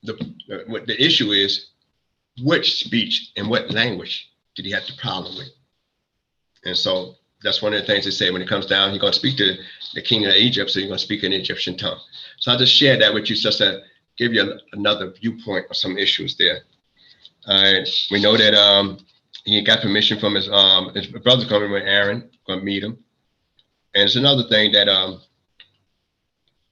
What the issue is, which speech and what language did he have the problem with? And so that's one of the things they say when it comes down, you're going to speak to the king of Egypt, so you're going to speak in the Egyptian tongue. So I'll just share that with you just to give you another viewpoint of some issues there. We know that he got permission from his brother coming with Aaron, going to meet him. And it's another thing that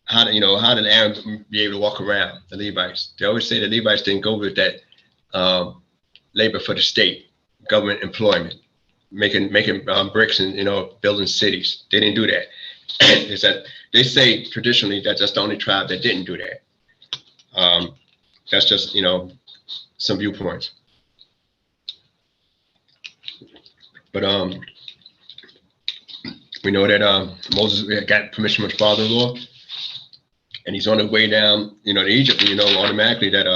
how did Aaron be able to walk around the Levites? They always say the Levites didn't go with that labor for the state, government employment, making bricks and building cities. They didn't do that. They say traditionally that that's the only tribe that didn't do that. That's just some viewpoints. But we know that Moses got permission from his father-in-law, and he's on the way down, to Egypt. And automatically that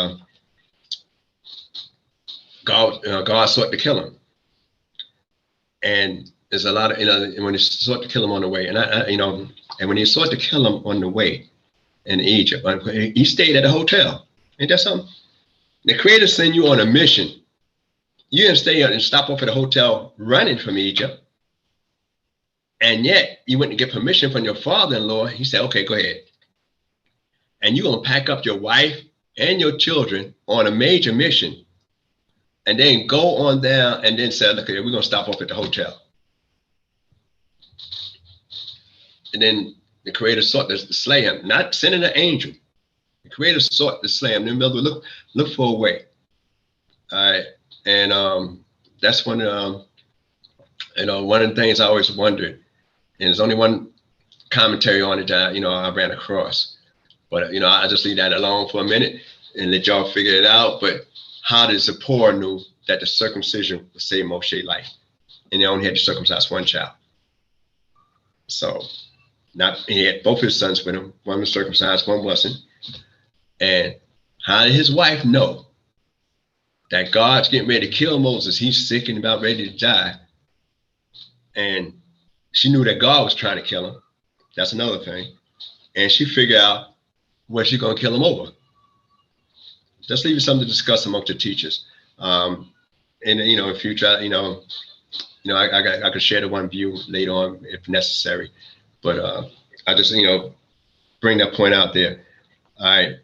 God sought to kill him. And there's a lot of when he sought to kill him on the way, and and when he sought to kill him on the way, in Egypt. He stayed at a hotel. Ain't that something? The Creator sent you on a mission. You didn't stay and stop off at a hotel running from Egypt. And yet you went to get permission from your father-in-law. He said, okay, go ahead. And you're going to pack up your wife and your children on a major mission and then go on down and then say, okay, we're going to stop off at the hotel. And then the Creator sought to slay him, not sending an angel. The Creator sought to slay him. Then look for a way. All right. And that's one of the things I always wondered. And there's only one commentary on it that, I ran across. But, I just leave that alone for a minute and let y'all figure it out. But how did Zipporah knew that the circumcision would save Moshe's life? And they only had to circumcise one child. So he had both his sons with him. One was circumcised, one wasn't. And how did his wife know that God's getting ready to kill Moses? He's sick and about ready to die. And she knew that God was trying to kill him. That's another thing. And she figured out what she's going to kill him over. Just leave it something to discuss amongst the teachers. And, in future, I could share the one view later on if necessary. But I just, bring that point out there. All right.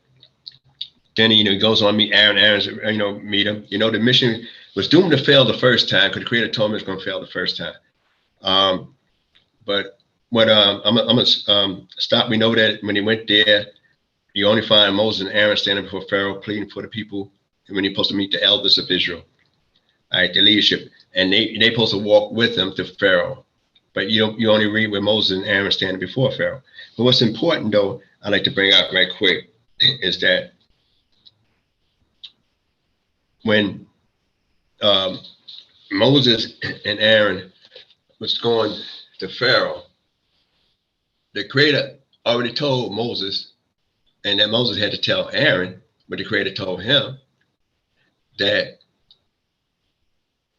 Then, he goes on to meet Aaron. Aaron's, meet him. The mission was doomed to fail the first time because the Creator told him it was going to fail the first time. But what I'm going to stop. We know that when he went there, you only find Moses and Aaron standing before Pharaoh, pleading for the people when you're supposed to meet the elders of Israel, all right, the leadership. And they supposed to walk with them to Pharaoh. But you only read where Moses and Aaron standing before Pharaoh. But what's important, though, I'd like to bring out right quick, is that when Moses and Aaron was going to Pharaoh, the Creator already told Moses, and that Moses had to tell Aaron, but the Creator told him that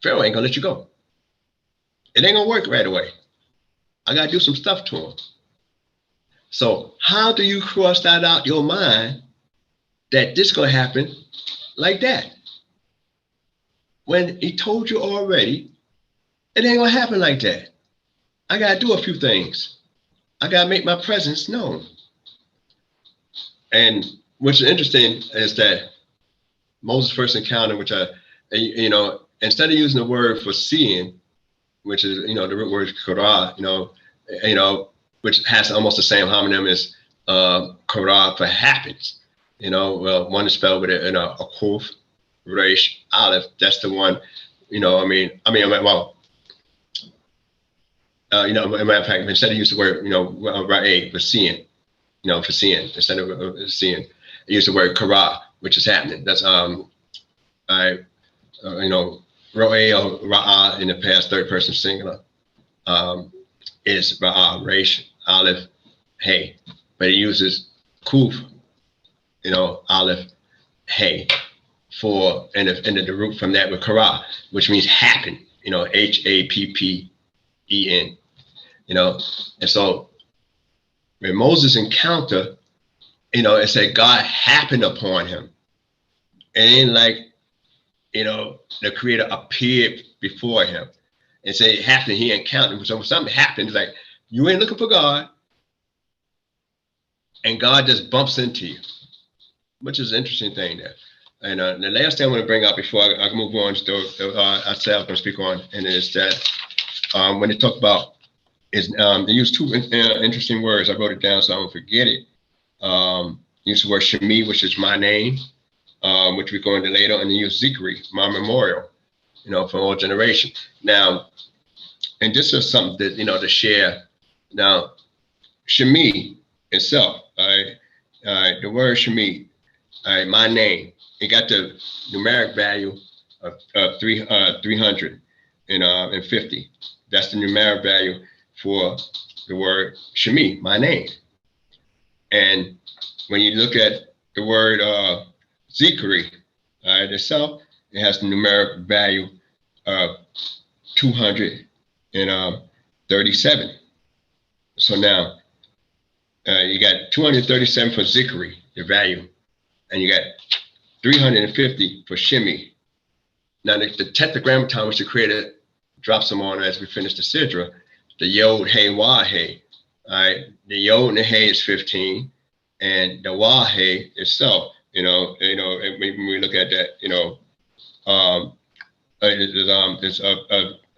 Pharaoh ain't gonna let you go. It ain't gonna work right away. I gotta do some stuff to him. So how do you cross that out your mind that this gonna happen like that? When he told you already, it ain't gonna happen like that. I gotta do a few things. I gotta make my presence known. And what's interesting is that Moses' first encounter, which instead of using the word for seeing, which is, the root word torah, which has almost the same homonym as torah for happens. Well, one is spelled with a kuf, resh, aleph. That's the one. Well, as a matter of fact, instead of use the word, ra'eh for seeing, for seeing, instead of seeing, I use the word kara, which is happening. That's ro'eh or ra'ah in the past third person singular is ra'ah, resh, aleph, hey, but it uses kuf, aleph, hey, for and the root from that with kara, which means happen, happen, and so when Moses encounter, it said God happened upon him. It ain't like, the Creator appeared before him and said it happened, he encountered. So when something happened, it's like you ain't looking for God and God just bumps into you, which is an interesting thing there. And the last thing I want to bring up before I move on to I said I was going to speak on, and is that when they talk about they use two interesting words. I wrote it down so I don't forget it. Use the word Shemi, which is my name, which we go into later, and then use Zikri, my memorial, for all generation. Now, and this is something that, to share. Now, Shemi itself, the word Shemi, my name, it got the numeric value of 350. That's the numeric value for the word Shemi, my name. And when you look at the word Zikri itself, it has the numeric value of 237. So now, You got 237 for Zikri, the value, and you got 350 for Shimi. Now the tetragrammaton, which the creator drops them on as we finish the Sidra, the Yod, Hey, Wah, Hey. All right, the Yod and the Hey is 15, and the Wah, Hey itself, when we look at that, it's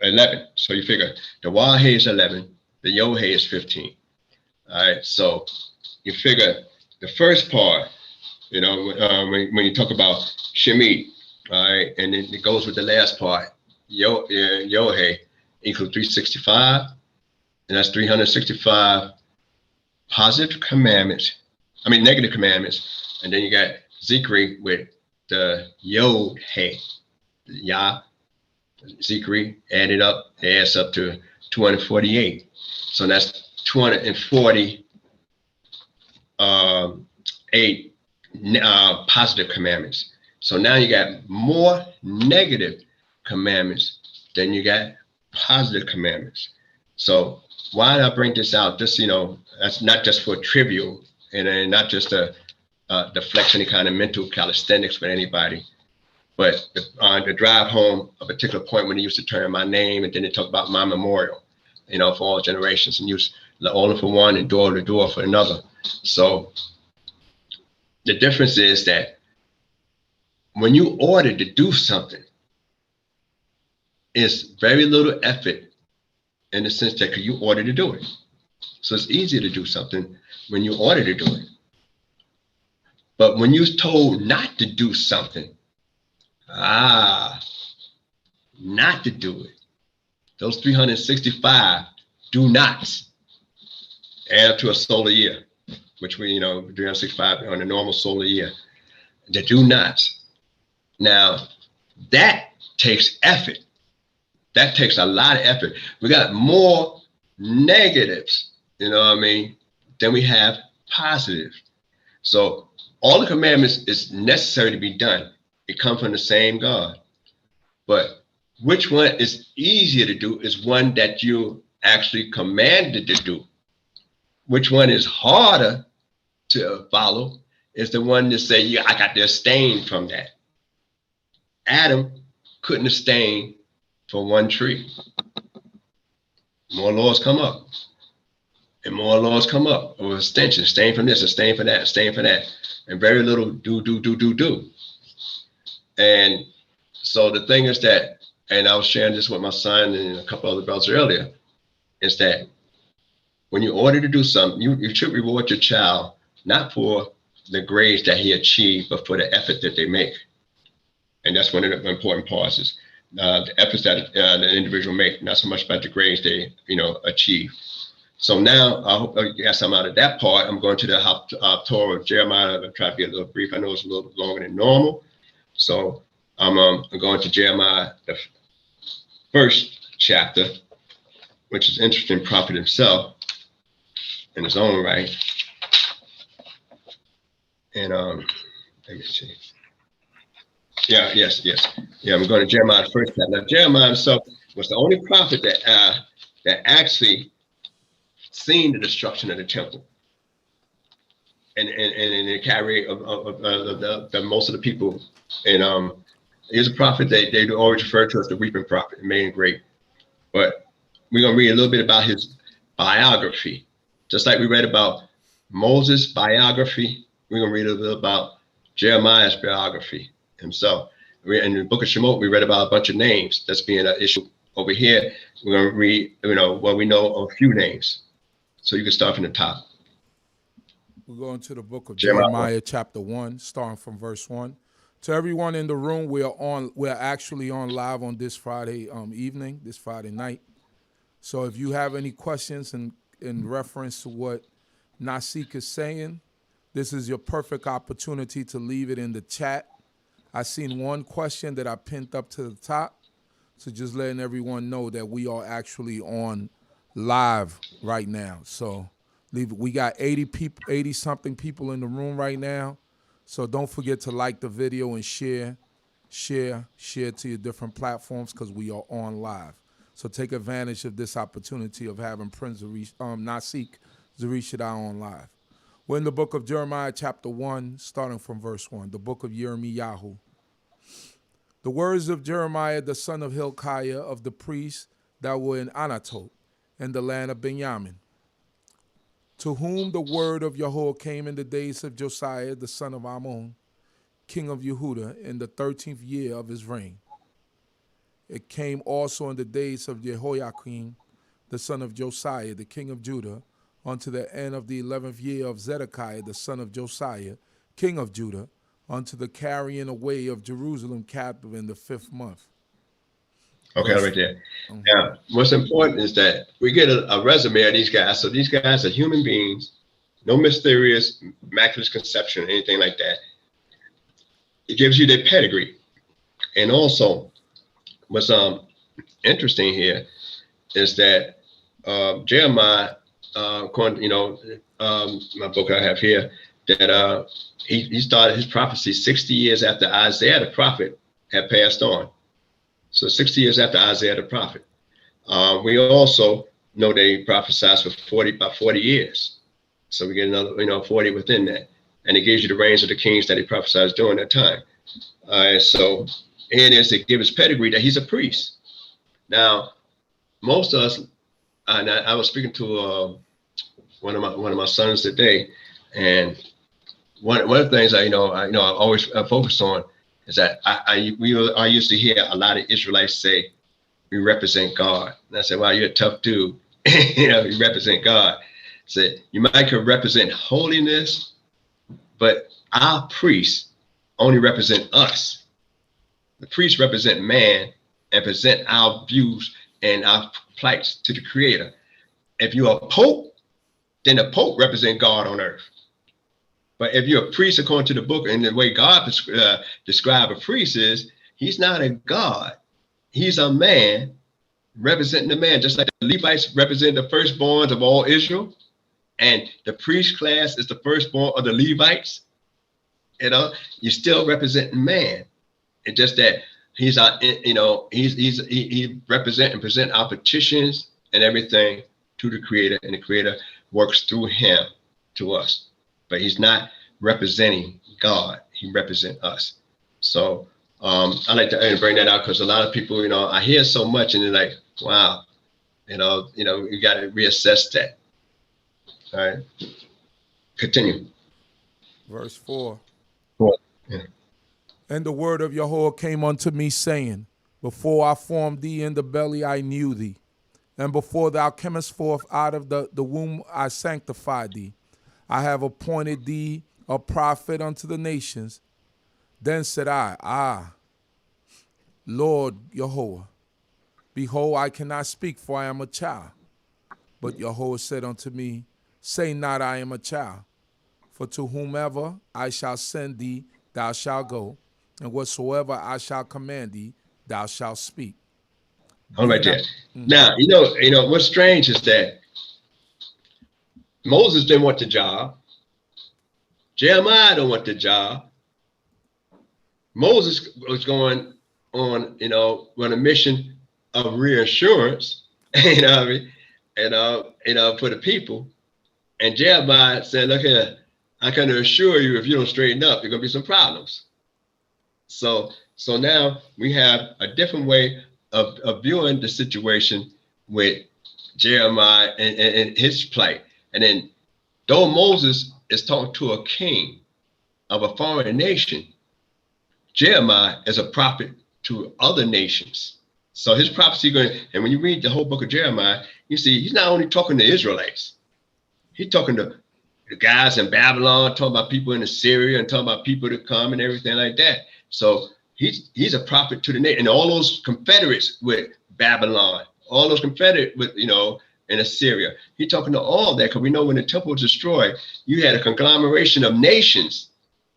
11. So you figure the Wah, Hey is 11, the Yod, Hey is 15. All right, so you figure the first part, when you talk about Shemit, all right, and then it goes with the last part, Yohe equals 365, and that's 365 negative commandments, and then you got Zikri with the Yod-He, Yah, Zikri, added up, adds up to 248. So that's 248 positive commandments. So now you got more negative commandments than you got positive commandments. So why did I bring this out? Just, that's not just for trivial and not just to deflect any kind of mental calisthenics with anybody, but to drive home a particular point when they used to turn my name and then they talk about my memorial, for all generations, and use the only for one and door to door for another. So the difference is that when you order to do something, it's very little effort in the sense that you order to do it. So it's easier to do something when you order to do it. But when you're told not to do something, not to do it, those 365 do nots add up to a solar year, which we, 365 on a normal solar year. The do nots. Now, that takes effort. That takes a lot of effort. We got more negatives, than we have positives. So all the commandments is necessary to be done. It comes from the same God. But which one is easier to do is one that you actually commanded to do. Which one is harder to follow is the one that say, I got to abstain from that. Adam couldn't abstain from one tree. More laws come up. And more laws come up. Or extension, abstain from this, abstain from that, abstain from that. And very little do. And so the thing is that, and I was sharing this with my son and a couple other brothers earlier, is that when you order to do something, you should reward your child, not for the grades that he achieved, but for the effort that they make. And that's one of the important parts is the efforts that the individual make, not so much about the grades they, achieve. So now I hope you got something out of that part. I'm going to the Haftarah of Jeremiah. I'm trying to be a little brief. I know it's a little longer than normal. So I'm going to Jeremiah, the first chapter, which is interesting prophet himself in his own right. And let me see. Yes. Yeah, I'm going to Jeremiah, the first chapter. Now, Jeremiah himself was the only prophet that actually seen the destruction of the temple. And it carried the most of the people. And he's a prophet that they always refer to as the weeping prophet, made him great. But we're going to read a little bit about his biography. Just like we read about Moses' biography, we're going to read a little about Jeremiah's biography himself. In the book of Shemot, we read about a bunch of names that's being an issue. Over here, we're going to read, what we know of a few names. So you can start from the top. We're going to the book of Jeremiah chapter 1, starting from verse 1. To everyone in the room, we're actually on live on this Friday evening, this Friday night. So if you have any questions in reference to what Nasik is saying, this is your perfect opportunity to leave it in the chat. I seen one question that I pinned up to the top. So just letting everyone know that we are actually on live right now. So we got 80 something people in the room right now. So don't forget to like the video and share to your different platforms because we are on live. So take advantage of this opportunity of having Prince Nasik Zurishaddai on live. We're in the book of Jeremiah, chapter 1, starting from verse 1, the book of Yirmiyahu. The words of Jeremiah, the son of Hilkiah, of the priests that were in Anatot, in the land of Benjamin, to whom the word of Yahweh came in the days of Josiah, the son of Ammon, king of Yehudah, in the 13th year of his reign. It came also in the days of Jehoiakim, the son of Josiah, the king of Judah, unto the end of the 11th year of Zedekiah, the son of Josiah, king of Judah, unto the carrying away of Jerusalem captive in the 5th month. Okay, right there. Now, what's important is that we get a resume of these guys. So these guys are human beings, no mysterious, immaculate conception, anything like that. It gives you their pedigree. And also, what's interesting here is that Jeremiah, according, my book I have here, that he started his prophecy 60 years after Isaiah the prophet had passed on. So 60 years after Isaiah the prophet. We also know they prophesied for about 40 years. So we get another, 40 within that. And it gives you the reigns of the kings that he prophesied during that time. So here it is to give his pedigree that he's a priest. Now, most of us, and I was speaking to one of my sons today, and one of the things I always focus on is that I used to hear a lot of Israelites say, we represent God. And I said, wow, you're a tough dude. You represent God. I said, you might could represent holiness, but our priests only represent us. The priests represent man and present our views and our plights to the Creator. If you're a pope, then the pope represents God on earth. But if you're a priest according to the book and the way God describes a priest is, he's not a God. He's a man representing the man, just like the Levites represent the firstborns of all Israel. And the priest class is the firstborn of the Levites. You still representing man. It's just that he's he represent and present our petitions and everything to the Creator, and the Creator works through him to us. But he's not representing God. He represents us. So I like to bring that out because a lot of people, I hear so much and they're like, wow, you got to reassess that. All right. Continue. Verse 4. Yeah. And the word of Yahweh came unto me, saying, before I formed thee in the belly, I knew thee. And before thou camest forth out of the womb, I sanctified thee. I have appointed thee a prophet unto the nations. Then said I, Lord Yahweh, behold, I cannot speak, for I am a child. But Yahweh said unto me, say not I am a child, for to whomever I shall send thee, thou shalt go, and whatsoever I shall command thee, thou shalt speak. All right, there. Now, what's strange is that Moses didn't want the job. Jeremiah don't want the job. Moses was going on, on a mission of reassurance, for the people. And Jeremiah said, look here, I can assure you, if you don't straighten up, there's gonna be some problems. So now we have a different way of viewing the situation with Jeremiah and his plight. And then though Moses is talking to a king of a foreign nation, Jeremiah is a prophet to other nations. So his prophecy and when you read the whole book of Jeremiah, you see he's not only talking to Israelites, he's talking to the guys in Babylon, talking about people in Assyria and talking about people to come and everything like that. So he's a prophet to the nation, and all those confederates with Babylon, all those confederates with, in Assyria. He's talking to all that, because we know when the temple was destroyed, you had a conglomeration of nations,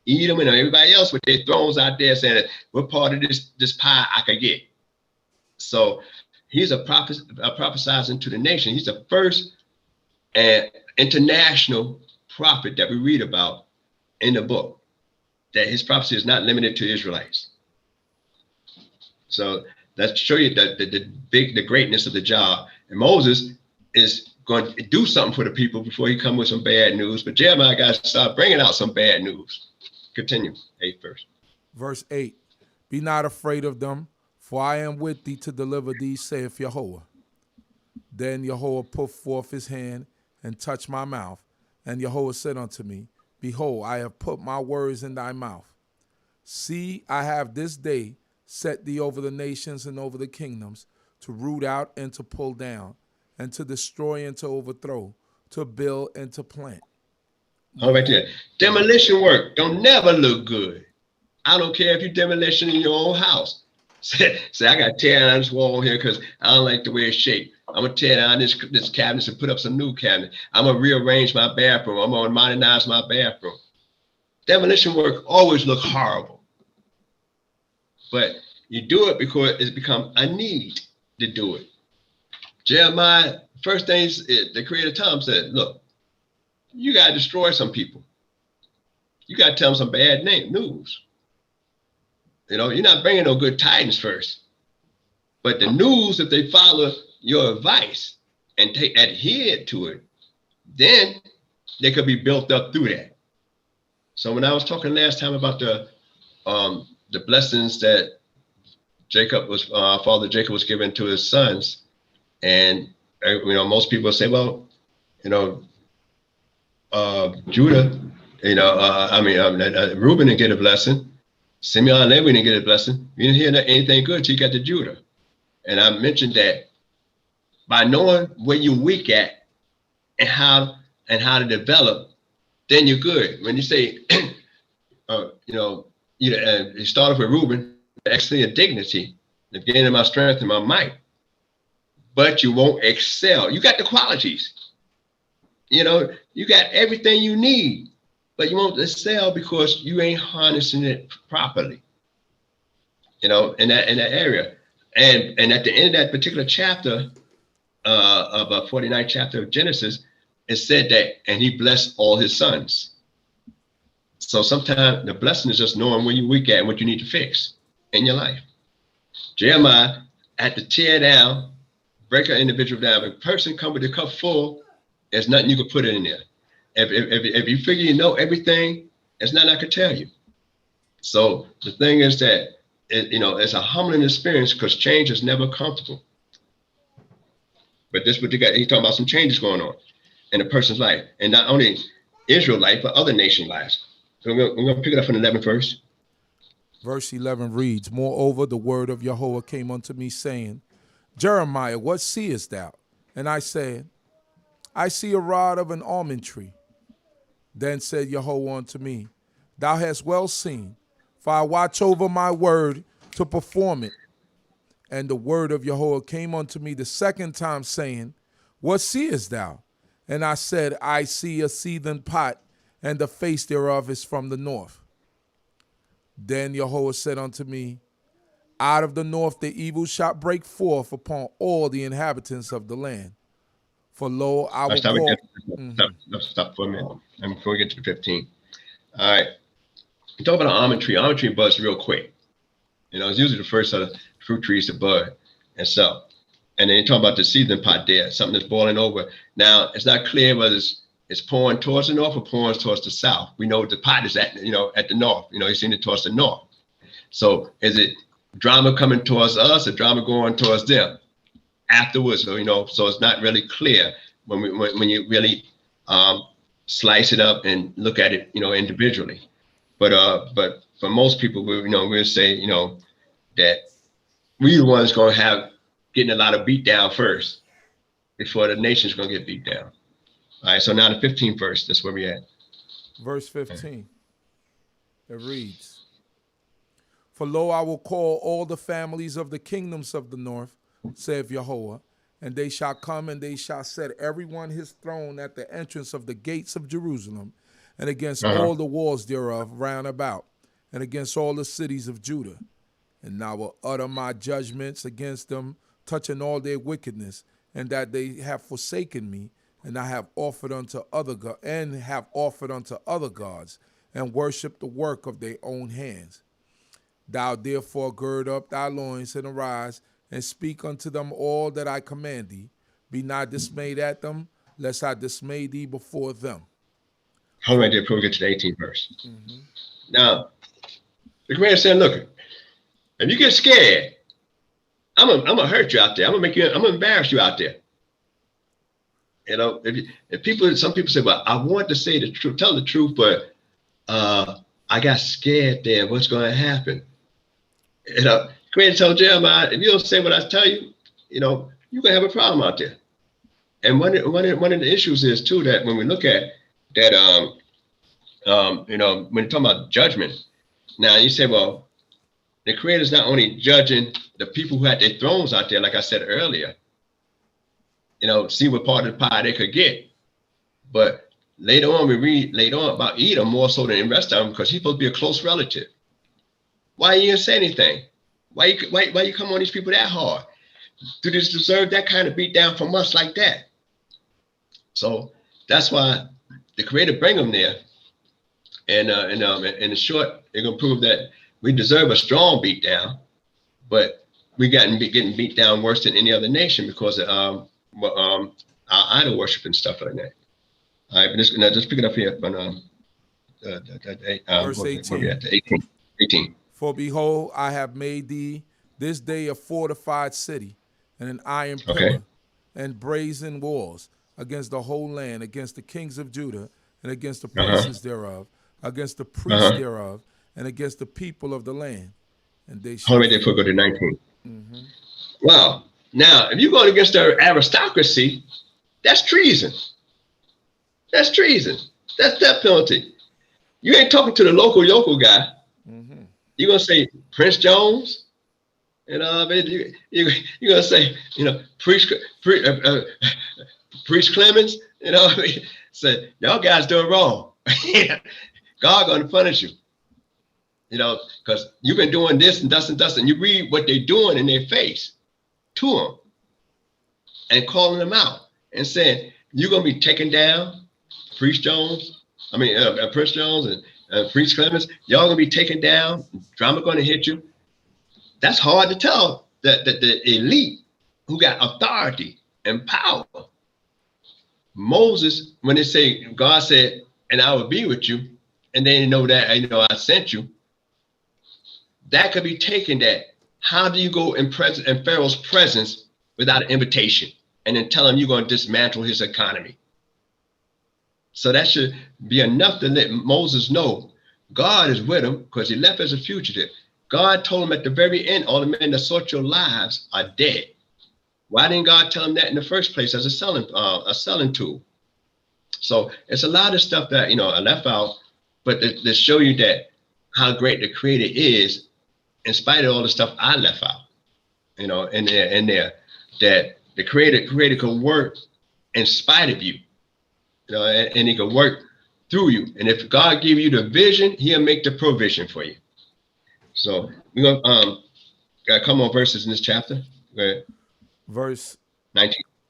Edom and everybody else with their thrones out there saying, what part of this pie I could get. So he's a prophesizing to the nation. He's the first international prophet that we read about in the book, that his prophecy is not limited to Israelites. So that show you the greatness of the job. And Moses is going to do something for the people before he come with some bad news. But Jeremiah got to start bringing out some bad news. Continue, 8th verse. Verse 8, be not afraid of them, for I am with thee to deliver thee, saith Yahuwah. Then Yahuwah put forth his hand and touched my mouth. And Yahuwah said unto me, behold, I have put my words in thy mouth. See, I have this day set thee over the nations and over the kingdoms, to root out and to pull down, and to destroy and to overthrow, to build and to plant. All right there. Demolition work don't never look good. I don't care if you demolition in your own house. Say I got to tear down this wall here because I don't like the way it's shaped. I'm going to tear down this cabinet and put up some new cabinet. I'm going to rearrange my bathroom. I'm going to modernize my bathroom. Demolition work always look horrible. But you do it because it's become a need to do it. Jeremiah, first things the creator Tom said, look, you got to destroy some people. You got to tell them some bad news. You know, you're not bringing no good tidings first. But the news, if they follow your advice and adhere to it, then they could be built up through that. So when I was talking last time about the blessings that Father Jacob was giving to his sons, and you know, most people say, well, you know, Judah, you know, Reuben didn't get a blessing. Simeon and Levi didn't get a blessing. You didn't hear anything good till you got to Judah. And I mentioned that by knowing where you're weak at and how to develop, then you're good. When you say, you start off with Reuben, excellent in dignity, the beginning of my strength and my might, but you won't excel. You got the qualities. You know, you got everything you need, but you won't excel because you ain't harnessing it properly. You know, in that area. And at the end of that particular chapter, of 49th chapter of Genesis, it said that, and he blessed all his sons. So sometimes the blessing is just knowing where you're weak at and what you need to fix in your life. Jeremiah had to tear down, break an individual down. If a person come with a cup full, there's nothing you can put in there. If you figure you know everything, there's nothing I could tell you. So the thing is that, it's a humbling experience because change is never comfortable. But this what you got, he's talking about some changes going on in a person's life. And not only Israel life, but other nation lives. So I'm going to pick it up from the 11th verse. Verse 11 reads, moreover, the word of Yahuwah came unto me, saying, Jeremiah, what seest thou? And I said, I see a rod of an almond tree. Then said Yahuwah unto me, thou hast well seen, for I watch over my word to perform it. And the word of Yahuwah came unto me the second time, saying, what seest thou? And I said, I see a seething pot, and the face thereof is from the north. Then Yahuwah said unto me, out of the north the evil shall break forth upon all the inhabitants of the land. For lo, I will call... Stop for a minute before we get to the 15. All right. You talk about an almond tree. Almond tree buds real quick. You know, it's usually the first of the fruit trees to bud and so. And then you talk about the seething pot there, something that's boiling over. Now, it's not clear whether it's pouring towards the north or pouring towards the south. We know the pot is at the north. You know, you've seen it towards the north. So is it drama coming towards us or drama going towards them afterwards? So, so it's not really clear when you really slice it up and look at it, individually. But for most people, we'll say, that we're the ones going to have getting a lot of beat down first before the nation's going to get beat down. All right, so now the 15th verse, that's where we at. Verse 15, it reads, for lo, I will call all the families of the kingdoms of the north, saith Yahuwah, and they shall come and they shall set everyone his throne at the entrance of the gates of Jerusalem, and against all the walls thereof round about, and against all the cities of Judah. And I will utter my judgments against them, touching all their wickedness, and that they have forsaken me, and I have offered unto other gods, and worship the work of their own hands. Thou therefore gird up thy loins and arise, and speak unto them all that I command thee. Be not dismayed at them, lest I dismay thee before them. Hold on right there before we get to the 18th verse. Now, the commander said, look, if you get scared, I'm gonna hurt you out there. I'm gonna embarrass you out there. You know, some people say, well, I want to say the truth, tell the truth, but I got scared there. What's going to happen? You know, Commander told Jeremiah, if you don't say what I tell you, you know, you're gonna have a problem out there. And one of the issues is too that when we look at that, you know, when you're talking about judgment, now you say, well, the Creator's not only judging the people who had their thrones out there, like I said earlier, you know, see what part of the pie they could get. But later on, we read about Edom more so than the rest of them because he's supposed to be a close relative. Why you didn't say anything? Why you come on these people that hard? Do they deserve that kind of beat down from us like that? So that's why the Creator bring them there. And in short, they're gonna prove that we deserve a strong beat down, but we getting beat down worse than any other nation because of our idol worship and stuff like that. All right, but just pick it up here on verse 18. 18. For behold, I have made thee this day a fortified city, and an iron pillar, and brazen walls against the whole land, against the kings of Judah, and against the princes thereof, against the priests thereof, and against the people of the land. And they shall. Hold right there before we go to 19. Wow. Now, if you're going against the aristocracy, that's treason. That's treason. That's death penalty. You ain't talking to the local guy. You're going to say Prince Jones, you know, you're going to say, you know, Priest Clemens, you know, say, y'all guys doing wrong. God going to punish you, you know, because you've been doing this and thus and thus, and you read what they're doing in their face to them and calling them out and saying, you're going to be taken down, Prince Jones and Priest Clemens, y'all gonna be taken down, drama gonna hit you. That's hard to tell the elite who got authority and power. Moses, when they say, God said, and I will be with you, and they know that, you know, I sent you, that could be taken that, how do you go in Pharaoh's presence without an invitation and then tell him you're gonna dismantle his economy? So that should be enough to let Moses know God is with him because he left as a fugitive. God told him at the very end, all the men that sought your lives are dead. Why didn't God tell him that in the first place as a selling tool? So it's a lot of stuff that, you know, I left out, but to show you that how great the Creator is, in spite of all the stuff I left out, you know, in there, that the Creator can work in spite of you. You know, and he can work through you. And if God give you the vision, he'll make the provision for you. So we're gonna got a couple more verses in this chapter. Go ahead. Verse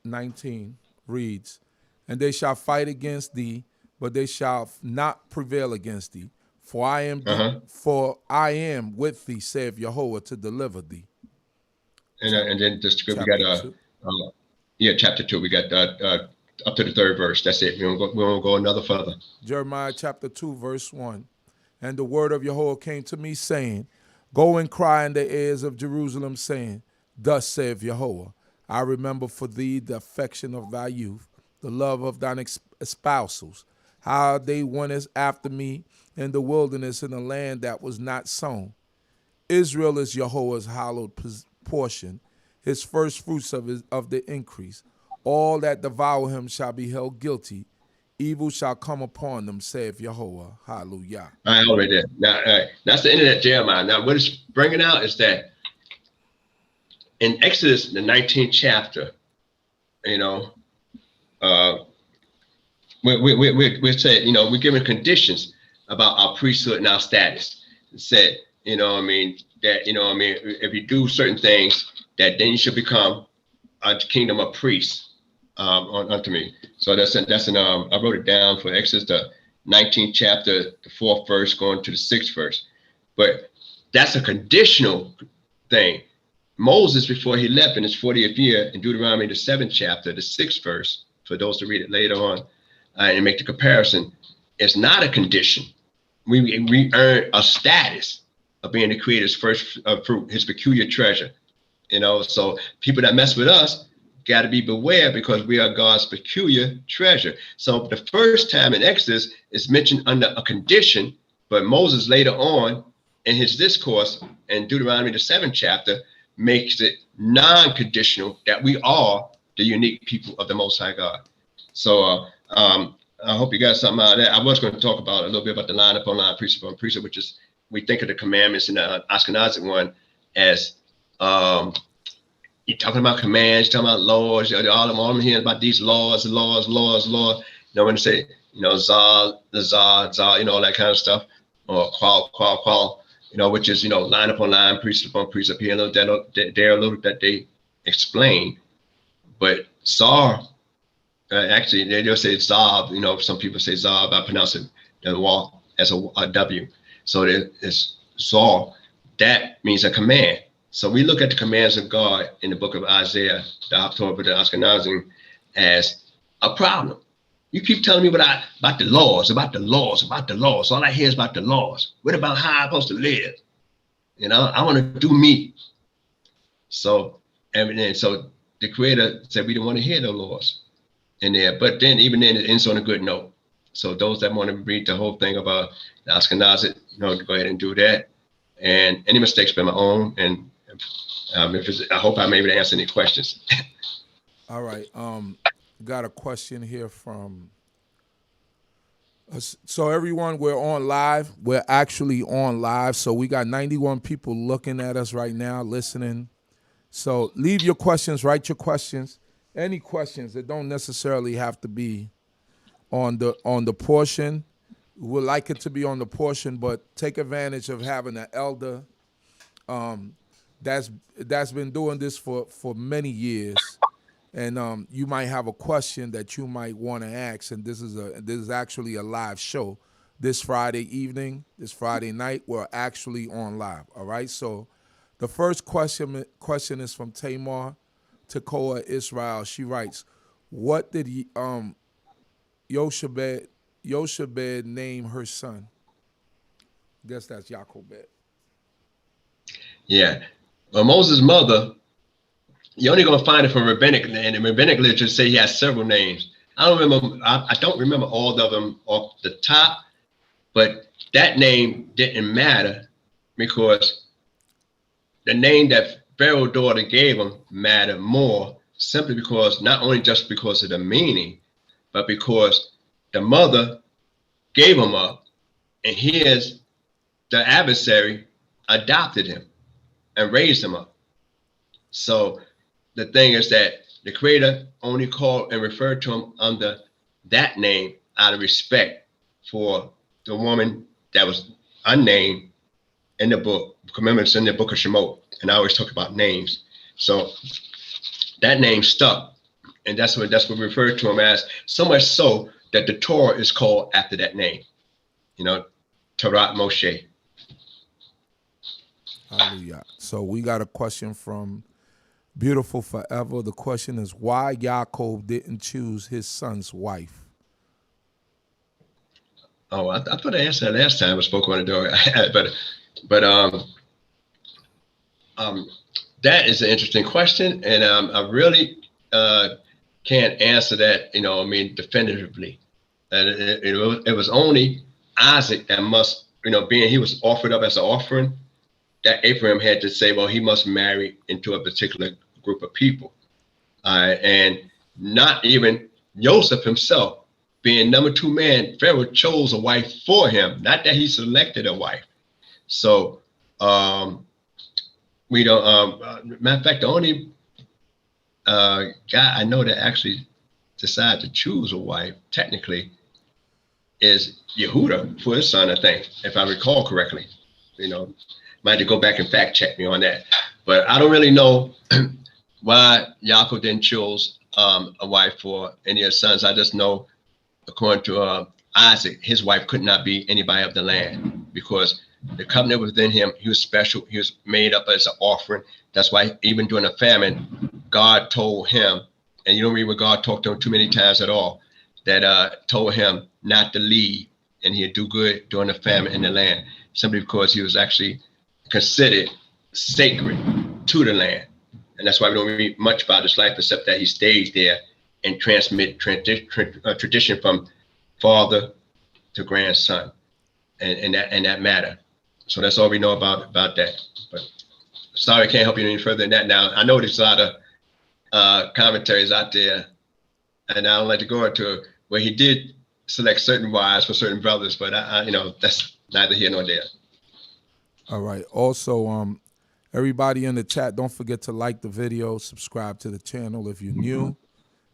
19 reads, and they shall fight against thee, but they shall not prevail against thee. For I am with thee, saith Yehovah, to deliver thee. And then the script we got chapter 2. We got up to the 3rd verse. That's it. We won't go another further. Jeremiah chapter 2, verse 1. And the word of Yehovah came to me, saying, go and cry in the ears of Jerusalem, saying, thus saith Yehovah, I remember for thee the affection of thy youth, the love of thine espousals, how they went after me in the wilderness, in a land that was not sown. Israel is Yehovah's hallowed portion, his first fruits of the increase. All that devour him shall be held guilty. Evil shall come upon them, saith Yehovah. Hallelujah. All right, right there. Now, all right, that's the end of that Jeremiah. Now, what it's bringing out is that in Exodus, the 19th chapter, you know, we said, you know, we're given conditions about our priesthood and our status. It said, you know, I mean, that, you know, I mean, if you do certain things, that then you should become a kingdom of priests. Unto me. So that's I wrote it down for Exodus, the 19th chapter, the 4th verse, going to the 6th verse. But that's a conditional thing. Moses, before he left in his 40th year, in Deuteronomy, the 7th chapter, the 6th verse, for those to read it later on and make the comparison. It's not a condition. We earn a status of being the Creator's first fruit, His peculiar treasure. So people that mess with us got to be beware, because we are God's peculiar treasure. So the first time in Exodus is mentioned under a condition, but Moses later on in his discourse in Deuteronomy, the 7th chapter, makes it non-conditional, that we are the unique people of the Most High God. So I hope you got something out of that. I was going to talk about a little bit about the line upon line, precept upon precept, which is, we think of the commandments in the Ashkenazic one as you're talking about commands, you're talking about laws, all I'm hearing about these laws. When they say, zah, all that kind of stuff, or qual, which is, line upon line, precept upon precept, here a little, there a little, that they explain. But zar, actually, they just say zav, some people say zav, I pronounce it as a W. So it's zar, that means a command. So we look at the commands of God in the book of Isaiah, the Haftarah, the Ashkenazim, as a problem. You keep telling me about the laws. All I hear is about the laws. What about how I'm supposed to live? I want to do me. So the Creator said we don't want to hear the laws in there. But then even then it ends on a good note. So those that want to read the whole thing about the Ashkenazim, go ahead and do that. And any mistakes by my own. And I hope I'm able to answer any questions. All right. Got a question here from. So everyone, we're on live. We're actually on live. So we got 91 people looking at us right now, listening. So leave your questions, write your questions. Any questions that don't necessarily have to be on the portion. We'd like it to be on the portion, but take advantage of having an elder that's been doing this for many years. And you might have a question that you might want to ask, and this is actually a live show. This Friday evening, this Friday night, we're actually on live. All right. So, the first question is from Tamar Tekoa, Israel. She writes, "What did Yoshebed name her son?" I guess that's Yaakov. Yeah. Well, Moses' mother. You're only going to find it from rabbinic, and the rabbinic literature say he has several names. I don't remember all of them off the top, but that name didn't matter because the name that Pharaoh's daughter gave him mattered more, simply because not only just because of the meaning, but because the mother gave him up, and the adversary adopted him and raised him up. So the thing is that the Creator only called and referred to him under that name out of respect for the woman that was unnamed in the book. Remember, it's in the book of Shemot, and I always talk about names. So that name stuck, and that's what we refer to him as. So much so that the Torah is called after that name. Torah Moshe. Hallelujah. So we got a question from Beautiful Forever. The question is, why Yaakov didn't choose his son's wife? Oh, I thought I answered that last time I spoke on it, but that is an interesting question, and I really can't answer that, definitively. And it was only Isaac that must, being he was offered up as an offering, that Abraham had to say, well, he must marry into a particular group of people. And not even Joseph himself, being number 2 man, Pharaoh chose a wife for him, not that he selected a wife. So we don't, matter of fact, the only guy I know that actually decided to choose a wife, technically, is Yehudah for his son, I think, if I recall correctly. Might have to go back and fact check me on that. But I don't really know why Yaakov didn't choose a wife for any of his sons. I just know, according to Isaac, his wife could not be anybody of the land, because the covenant within him, he was special. He was made up as an offering. That's why even during a famine, God told him And you don't read where God talked to him too many times at all, that told him not to leave and he'd do good during the famine in the land, simply because he was actually considered sacred to the land. And that's why we don't read much about his life, except that he stayed there and transmit tradition from father to grandson, and that matter. So that's all we know about that. But sorry, I can't help you any further than that. Now, I know there's a lot of commentaries out there, and I don't like to go into where he did select certain wives for certain brothers, but I that's neither here nor there. All right. Also, everybody in the chat, don't forget to like the video, subscribe to the channel if you're new,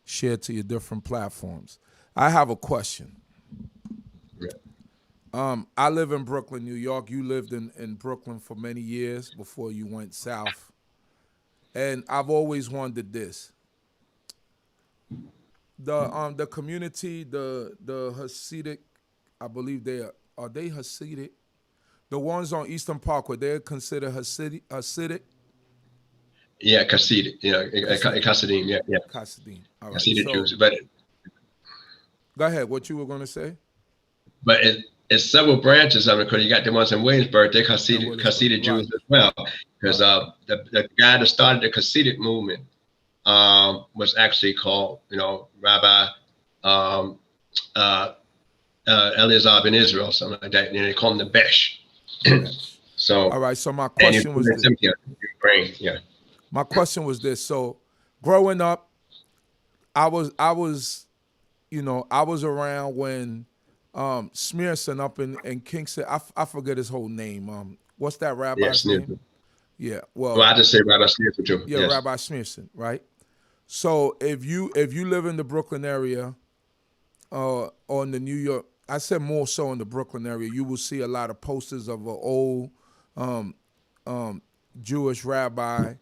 share to your different platforms. I have a question. I live in Brooklyn, New York. You lived in Brooklyn for many years before you went south. And I've always wondered this. The community, the Hasidic, I believe are they Hasidic? The ones on Eastern Parkway, they're considered Hasidic? Yeah, Hasidic, Hasidim, yeah. Hasidim. All right. Hasidic So, Jews, but go ahead, what you were going to say? But it's several branches of it, because you got the ones in Williamsburg, they're Hasidic Jews as well. Because the guy that started the Hasidic movement was actually called, Rabbi Eliezer ben Israel, something like that. And they call him the Besh. So, all right. So my question was this. My question was this. So, growing up, I was around when Smearson up in Kingston. I forget his whole name. What's that rabbi's name? Yeah. Well, I just say Rabbi Smearson too. Yeah, yes. Rabbi Smearson, right? So if you live in the Brooklyn area, or in the New York, I said more so in the Brooklyn area, you will see a lot of posters of an old Jewish rabbi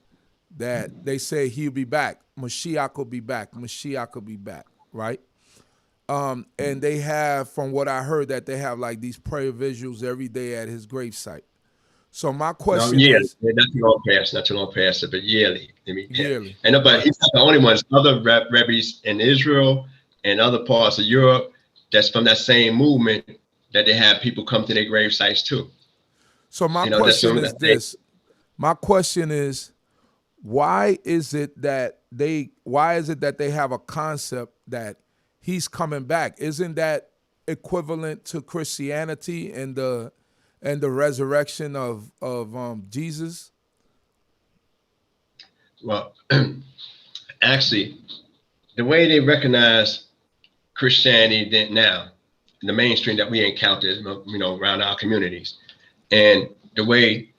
that they say he'll be back. Mashiach will be back. Mashiach will be back, right? And they have, from what I heard, that they have like these prayer visuals every day at his gravesite. So my question is, not too long past it, but yearly. Yearly. And but he's not the only ones. Other rabbis in Israel and other parts of Europe that's from that same movement, that they have people come to their grave sites too. So my question is this. My question is, why is it that they have a concept that he's coming back? Isn't that equivalent to Christianity and the resurrection of Jesus? Well, actually, the way they recognize Christianity now, in the mainstream that we encounter, around our communities, and the way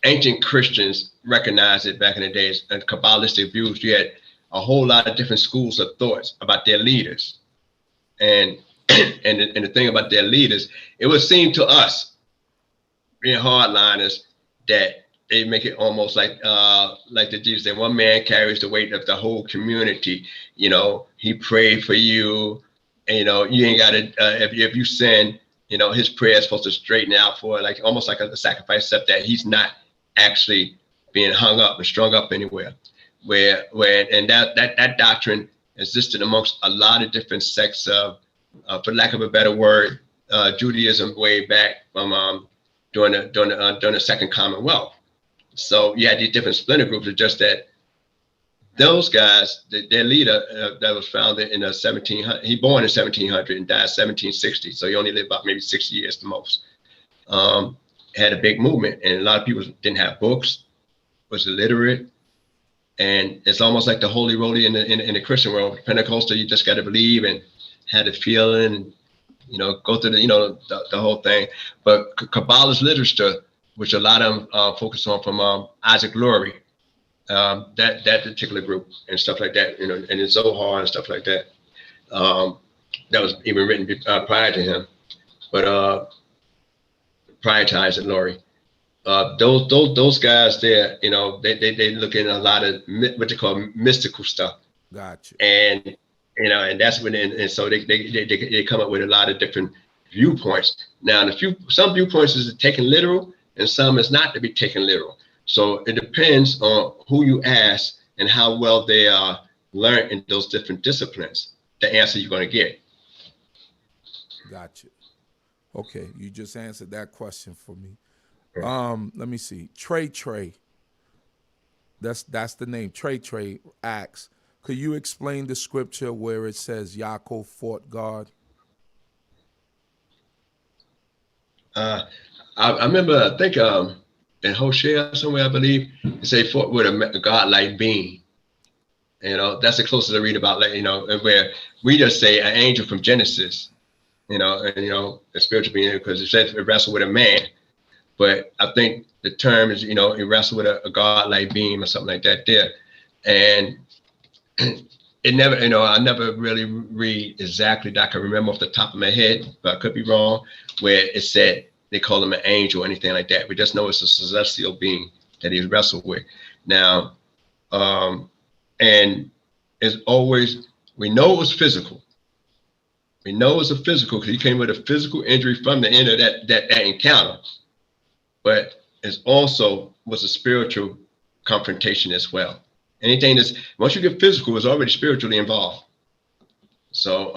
ancient Christians recognized it back in the days, and Kabbalistic views, you had a whole lot of different schools of thoughts about their leaders. And the thing about their leaders, it would seem to us, being hardliners, that they make it almost like the Jesus. That one man carries the weight of the whole community. He prayed for you, and you ain't got to. If you sin, his prayer is supposed to straighten out for it, almost like a sacrifice, except that he's not actually being hung up and strung up anywhere. And that doctrine existed amongst a lot of different sects of, for lack of a better word, Judaism way back from during the Second Commonwealth. So you had these different splinter groups. It's just that those guys, their leader that was founded in 1700, he born in 1700 and died 1760. So he only lived about maybe 60 years the most. Had a big movement, and a lot of people didn't have books, was illiterate. And it's almost like the holy roly in the Christian world. Pentecostal, you just got to believe and had a feeling, and go through the whole thing. But Kabbalist literature, which a lot of them focus on, from Isaac Lurie, that particular group and stuff like that, and the Zohar and stuff like that, that was even written prior to him, but prior to Isaac Lurie. Those guys there, they look in a lot of what they call mystical stuff. Gotcha. And and that's when, and so they come up with a lot of different viewpoints. Now, some viewpoints is taken literal, and some is not to be taken literal. So it depends on who you ask and how well they are learn in those different disciplines, the answer you're going to get. Gotcha. Okay, you just answered that question for me. Let me see. Trey. That's the name. Trey asks, could you explain the scripture where it says Yaakov fought God? I remember, I think in Hosea somewhere, I believe, it say fought with a godlike being. You know, that's the closest I read about, like, you know, where we just say an angel from Genesis, you know, and, you know, a spiritual being, because it says it wrestled with a man. But I think the term is, you know, it wrestled with a godlike being or something like that there. And it never, you know, I never really read exactly that I can remember off the top of my head, but I could be wrong, where it said they call him an angel or anything like that. We just know it's a celestial being that he wrestled with. Now, and it's always, we know it was physical. We know it was a physical because he came with a physical injury from the end of that encounter. But it also was a spiritual confrontation as well. Anything that's, once you get physical, is already spiritually involved. So,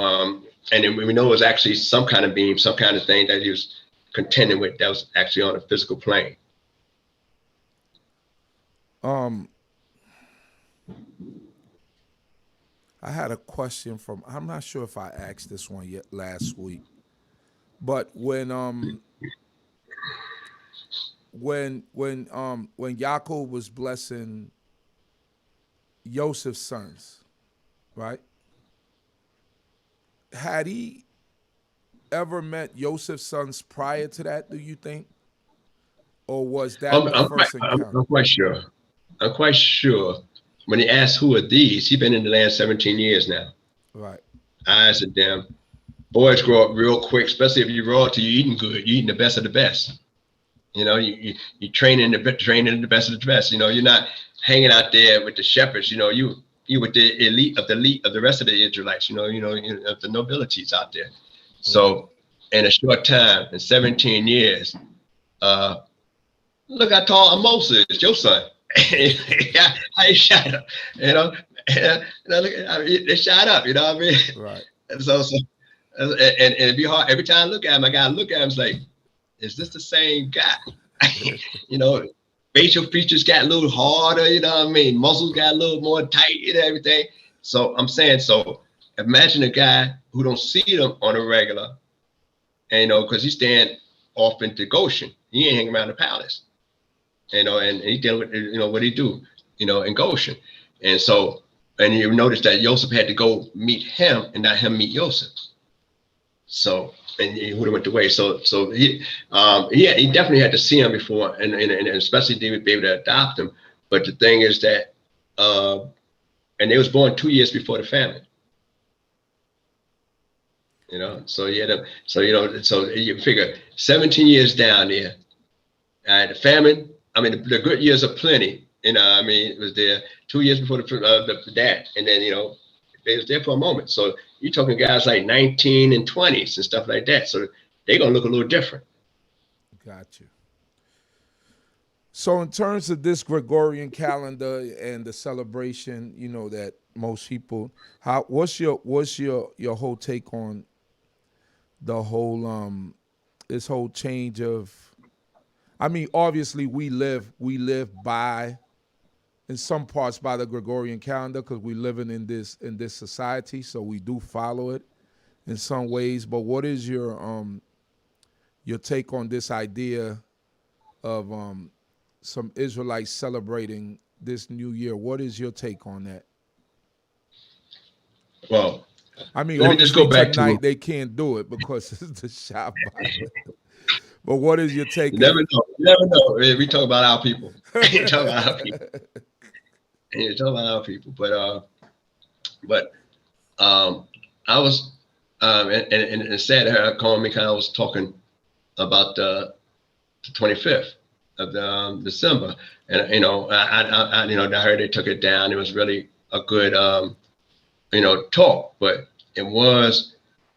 and then we know it was actually some kind of being, some kind of thing that he was contending with that was actually on a physical plane. I had a question from, I'm not sure if I asked this one yet last week, but when Yaakov was blessing Joseph's sons, right? Had he ever met Joseph's sons prior to that, do you think? Or was that the first encounter? I'm quite sure. I'm quite sure. When he asked who are these, he's been in the land 17 years now. Right. Eyes of them. Boys grow up real quick, especially if you're royalty, you're eating good, you're eating the best of the best. You know, you training the best of the best. You know, you're not hanging out there with the shepherds. You know, you with the elite of the rest of the Israelites. You know, of the nobilities out there. So, in a short time, in 17 years, look how tall Moses is, your son. How he shot up, you know. They shot up, you know what I mean? Right. And so and it'd be hard every time I look at him. I gotta look at him. It's like, is this the same guy? You know, facial features got a little harder, you know what I mean? Muscles got a little more tight and everything. So I'm saying, so imagine a guy who don't see them on a regular, and, you know, because he's staying off into Goshen. He ain't hanging around the palace, you know, and he dealing with, you know, what he do, you know, in Goshen. And so, and you notice that Joseph had to go meet him and not him meet Joseph. So, and Yehudah went away. So he definitely had to see him before, and especially they would be able to adopt him. But the thing is that, and they was born 2 years before the famine. You know, so you had so you figure 17 years down there, the famine. I mean, the good years are plenty. You know, I mean, it was there 2 years before that, and then, you know, they was there for a moment. So you're talking guys like 19 and 20s and stuff like that. So they're gonna look a little different. Gotcha. So in terms of this Gregorian calendar and the celebration, you know, that most people, what's your whole take on the whole this whole change of, I mean, obviously we live by, in some parts, by the Gregorian calendar because we're living in this society, so we do follow it in some ways. But what is your take on this idea of some Israelites celebrating this new year? What is your take on that? Well, I mean, let me just go back tonight they can't do it because it's the Shabbat. But what is your take? You never know. We talk about our people. You talk about our people. And you talk about our people. But I was and it's sad her calling me because I was talking about the 25th of December, and, you know, I heard they took it down. It was really a good talk, but it was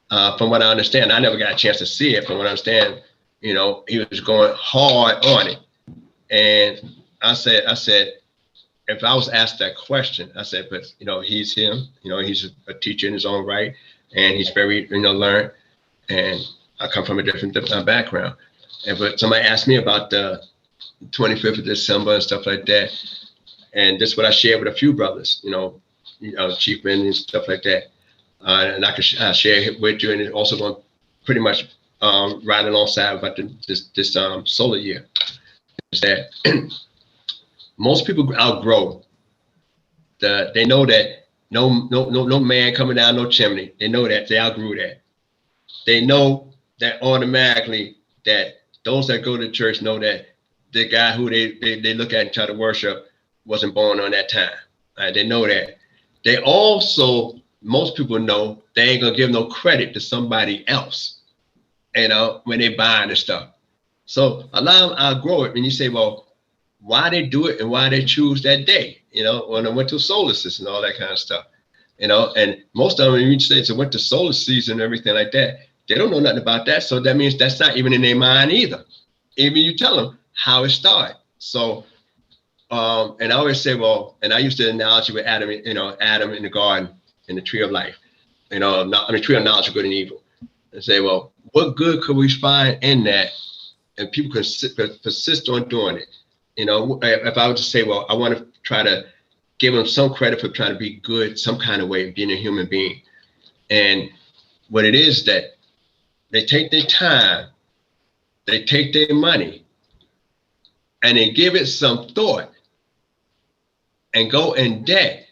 from what I understand. I never got a chance to see it. From what I understand, you know, he was going hard on it, and I said, if I was asked that question, I said, but he's him. He's a teacher in his own right, and he's very learned. And I come from a different background. And but somebody asked me about the 25th of December and stuff like that, and this is what I shared with a few brothers, chief men and stuff like that. And I can share it with you, and it's also going to pretty much right alongside about this solar year. Is that most people outgrow they know that no man coming down no chimney. They know that they outgrew that. They know that automatically that those that go to church know that the guy who they look at and try to worship wasn't born on that time. They know that. They also, most people know they ain't gonna give no credit to somebody else, when they buying the stuff. So a lot of them outgrow it. When you say, well, why they do it and why they choose that day, when I went to solar system and all that kind of stuff, and most of them, when you say it's a winter solar season and everything like that, they don't know nothing about that. So that means that's not even in their mind either. Even you tell them how it started. So, and I always say, well, and I used the analogy with Adam, Adam in the garden, in the tree of life, tree of knowledge of good and evil, and say, well, what good could we find in that? And people could persist on doing it. If I would just say, well, I want to try to give them some credit for trying to be good, some kind of way, being a human being. And what it is that they take their time, they take their money, and they give it some thought and go in debt.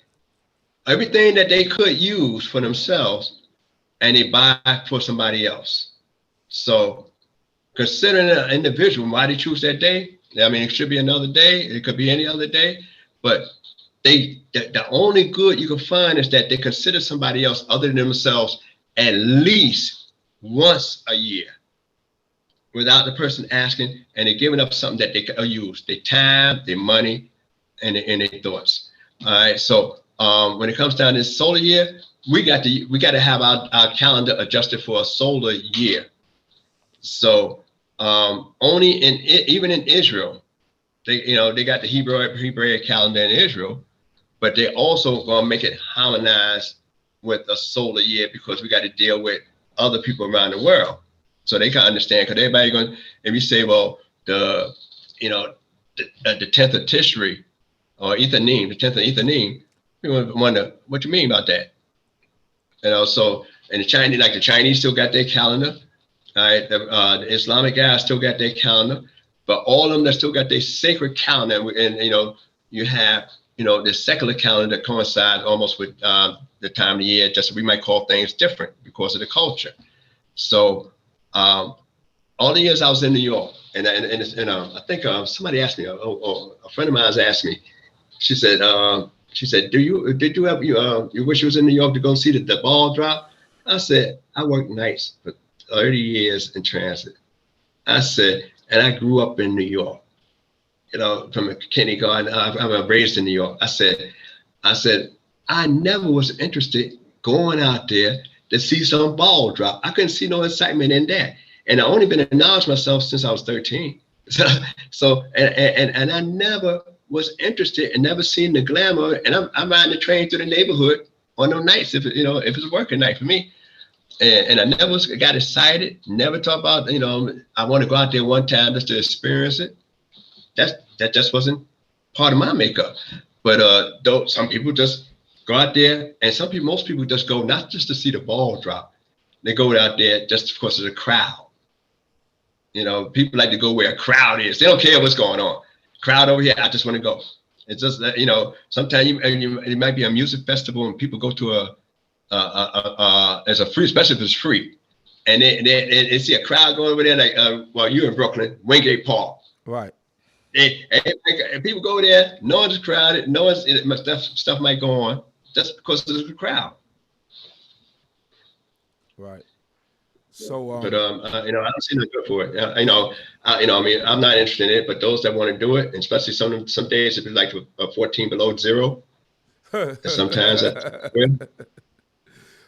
Everything that they could use for themselves, and they buy for somebody else. So considering an individual, why they choose that day? I mean, it should be another day. It could be any other day. But the only good you can find is that they consider somebody else other than themselves at least once a year without the person asking, and they're giving up something that they can use, their time, their money, and their thoughts. All right. So when it comes down to this solar year, we got to have our calendar adjusted for a solar year. So only even in Israel, they got the Hebraic calendar in Israel, but they also gonna make it harmonized with a solar year because we got to deal with other people around the world, so they can understand. Because everybody going, if you say, well, the 10th of Tishri or Ethanim, the 10th of Ethanim, people wonder what you mean about that. So and the Chinese still got their calendar. All right, the Islamic guys still got their calendar, but all of them that still got their sacred calendar, and you have the secular calendar that coincides almost with the time of the year. Just we might call things different because of the culture. So all the years I was in New York, and I think somebody asked me, a friend of mine asked me. She said, did you ever you wish you was in New York to go see the ball drop? I said, I worked nights for 30 years in transit. I said, and I grew up in New York, from a kindergarten. I'm raised in New York. I said, I never was interested going out there to see some ball drop. I couldn't see no excitement in that. And I only been acknowledged myself since I was 13. So I never was interested and never seen the glamour. And I'm riding the train through the neighborhood on those nights if it's a working night for me. And I never got excited, never talked about, I want to go out there one time just to experience it. That just wasn't part of my makeup. But though some people just go out there, and most people just go not just to see the ball drop. They go out there just because of the crowd. People like to go where a crowd is. They don't care what's going on. Crowd over here, I just want to go. It's just that, sometimes it might be a music festival and people go to as a free, especially if it's free, and they see a crowd going over there, like well, you're in Brooklyn, Wingate Park, right? And people go there, knowing it's crowded, knowing stuff might go on, just because there's a crowd. Right. So, but I don't see no good for it. I mean, I'm not interested in it, but those that want to do it, and especially some days if it's like 14 below zero, sometimes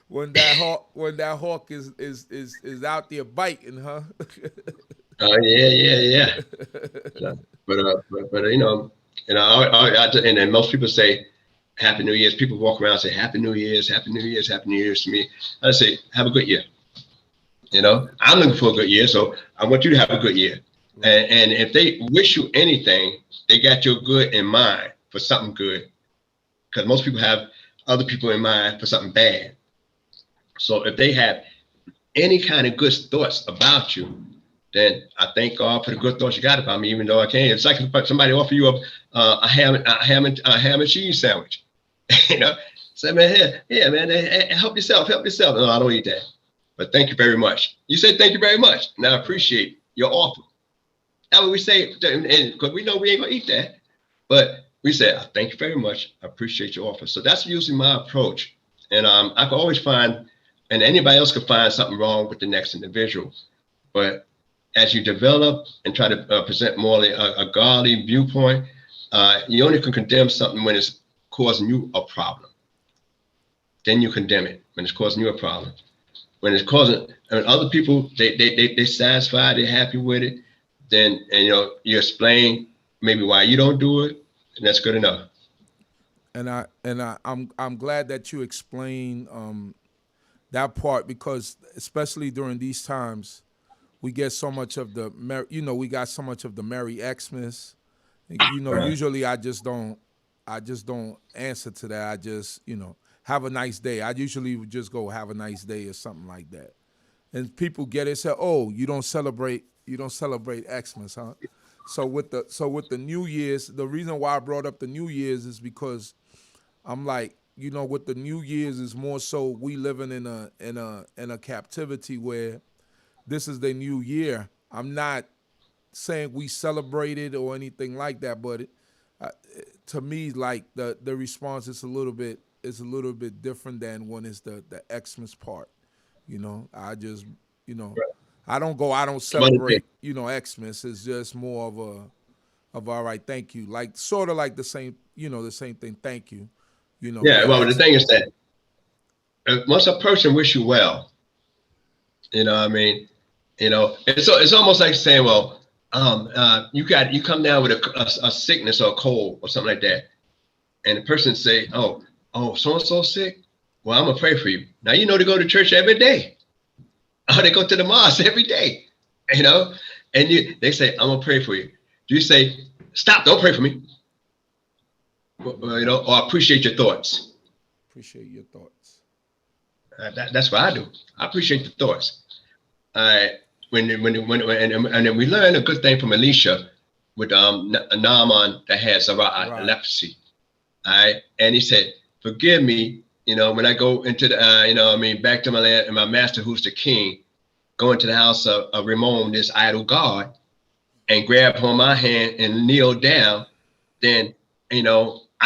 when that hawk is out there biting, huh? Yeah. But You know, and then most people say Happy New Year's. People walk around and say Happy New Year's, Happy New Year's, Happy New Year's to me. I say, have a good year. You know, I'm looking for a good year, so I want you to have a good year. And if they wish you anything, they got your good in mind for something good. Because most people have other people in mind for something bad. So if they have any kind of good thoughts about you, then I thank God for the good thoughts you got about me, even though I can't. It's like if somebody offer you a ham and cheese sandwich. You know, say, man, yeah, man, help yourself. No, I don't eat that. But thank you very much. You say thank you very much. And I appreciate your offer. That's what we say, because we know we ain't gonna eat that. But we say, thank you very much. I appreciate your offer. So that's usually my approach. And I can always find, and anybody else can find something wrong with the next individual. But as you develop and try to present more a godly viewpoint, you only can condemn something when it's causing you a problem. Then you condemn it when it's causing you a problem. When it's causing other people, they satisfied, they're happy with it. Then you explain maybe why you don't do it, and that's good enough. And I'm glad that you explain that part, because especially during these times, we get so much of the we got so much of the Merry Xmas. Usually I just don't answer to that. I just have a nice day. I usually would just go have a nice day or something like that. And people get it, say, oh, you don't celebrate Xmas, huh? So with the New Year's, the reason why I brought up the New Year's is because I'm like, with the New Year's is more so we living in a captivity where this is the new year. I'm not saying we celebrate it or anything like that, but to me, like the response is a little bit different than when it's the Xmas part. I just I don't celebrate Xmas. It's just more of all right, thank you, like sort of like the same thing, thank you. Yeah, well, the thing is that once a person wish you well, I mean, it's almost like saying, well, you come down with a sickness or a cold or something like that, and the person say, oh, so sick. Well, I'm gonna pray for you. Now they go to church every day. Oh, they go to the mosque every day, and they say, I'm gonna pray for you. Do you say, stop, don't pray for me? Or appreciate your thoughts. Appreciate your thoughts. That's what I do. I appreciate the thoughts. And then we learn a good thing from Elisha with Naaman that has leprosy. All right, and he said, "Forgive me, when I go into the, back to my land and my master, who's the king, go into the house of Ramon, this idol god, and grab hold my hand and kneel down. Then,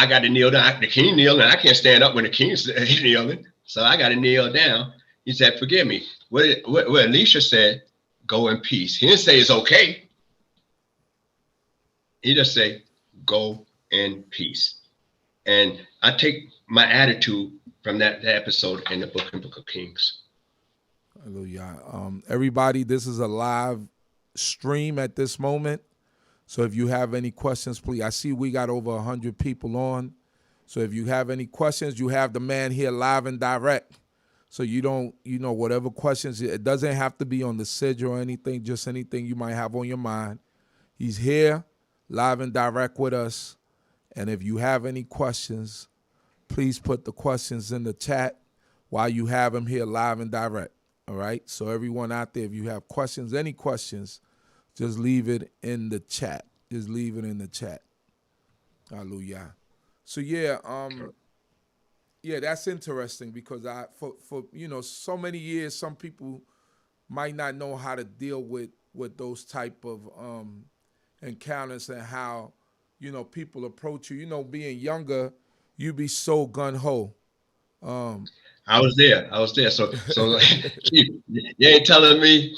I got to kneel down. The king kneeling, and I can't stand up when the king's kneeling, so I got to kneel down." He said, "Forgive me." What Elisha said, "Go in peace." He didn't say it's okay. He just said, "Go in peace." And I take my attitude from that episode in the book of Kings. Hallelujah. Everybody, this is a live stream at this moment. So if you have any questions, please. I see we got over 100 people on. So if you have any questions, you have the man here live and direct. So you don't, whatever questions, it doesn't have to be on the SID or anything, just anything you might have on your mind. He's here live and direct with us. And if you have any questions, please put the questions in the chat while you have him here live and direct. All right. So everyone out there, if you have questions, any questions, just leave it in the chat. Just leave it in the chat. Hallelujah. So yeah, that's interesting because for so many years, some people might not know how to deal with those type of encounters and how people approach you. Being younger, you be so gun ho. I was there. So you ain't telling me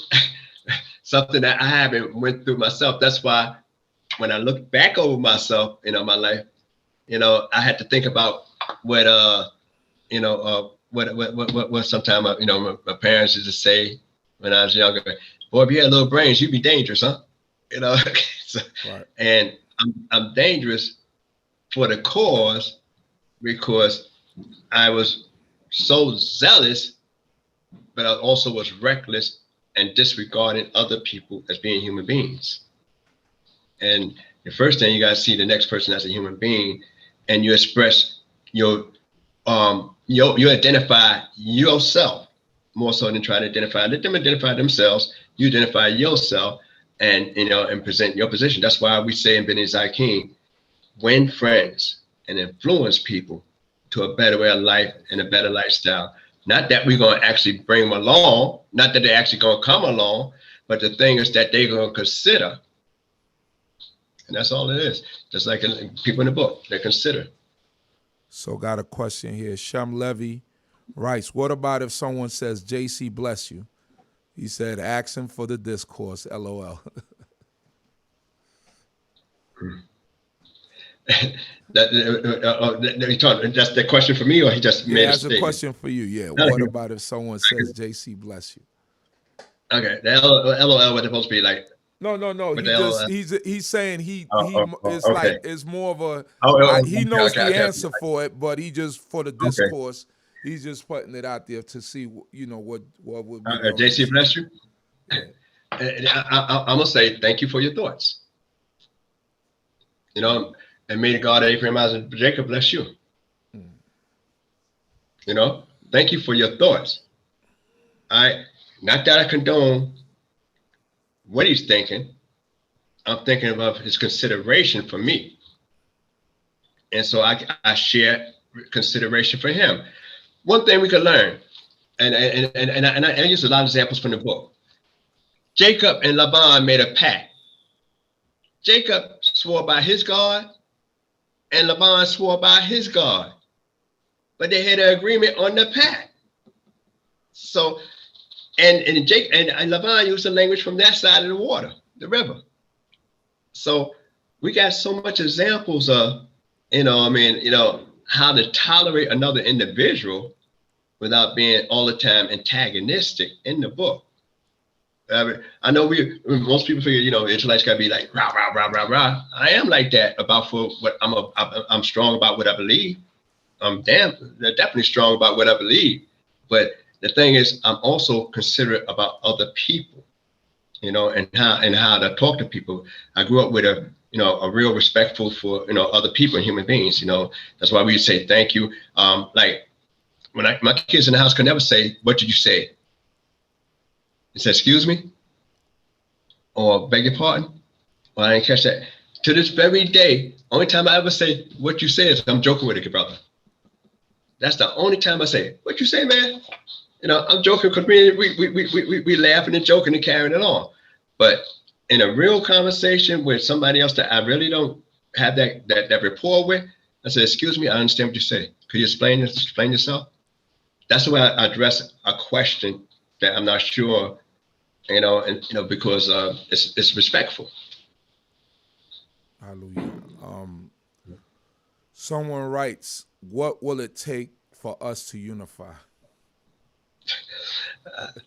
something that I haven't went through myself. That's why when I look back over myself, my life, I had to think about what sometimes my parents used to say when I was younger. Boy, if you had little brains, you'd be dangerous, huh? So, right. And I'm dangerous for the cause because I was so zealous, but I also was reckless and disregarding other people as being human beings. And the first thing, you got to see the next person as a human being, and you express you identify yourself more so than try to let them identify themselves. You identify yourself and, and present your position. That's why we say in BINAH King, win friends and influence people to a better way of life and a better lifestyle. Not that we're going to actually bring them along, not that they're actually going to come along, but the thing is that they're going to consider. And that's all it is. Just like people in the book, they consider. So got a question here. Shem Levy writes, what about if someone says, JC bless you? He said, ask him for the discourse, LOL. That's the question for me, or he just made a statement? That's a question for you, yeah. What about if someone says, JC bless you? Okay, the LOL was supposed to be like, no. He's saying it's okay. like it's more of a he knows the answer for it, but he just for the discourse, he's just putting it out there to see what would be. JC bless you. Yeah. I'm gonna say thank you for your thoughts. And may the God of Abraham, Isaac, and Jacob bless you. Thank you for your thoughts. Not that I condone what he's thinking. I'm thinking of his consideration for me. And so I share consideration for him. One thing we could learn, and I use a lot of examples from the book. Jacob and Laban made a pact. Jacob swore by his God, and Laban swore by his God. But they had an agreement on the pact. So, and Laban used the language from that side of the water, the river. So we got so much examples of, how to tolerate another individual without being all the time antagonistic in the book. I know most people figure, Israelites got to be like, rah, rah, rah, rah, rah. I am like that I'm strong about what I believe. I'm definitely strong about what I believe. But the thing is, I'm also considerate about other people, and how to talk to people. I grew up with a real respectful for, other people and human beings. That's why we say thank you. Like when my kids in the house could never say, what did you say? He said, excuse me, or beg your pardon, or I didn't catch that. To this very day, only time I ever say what you say is I'm joking with it, brother. That's the only time I say, what you say, man? I'm joking because we laughing and joking and carrying it on. But in a real conversation with somebody else that I really don't have that rapport with, I say, excuse me, I understand what you say. Could you explain yourself? That's the way I address a question that I'm not sure, because it's respectful. Hallelujah. Someone writes, what will it take for us to unify?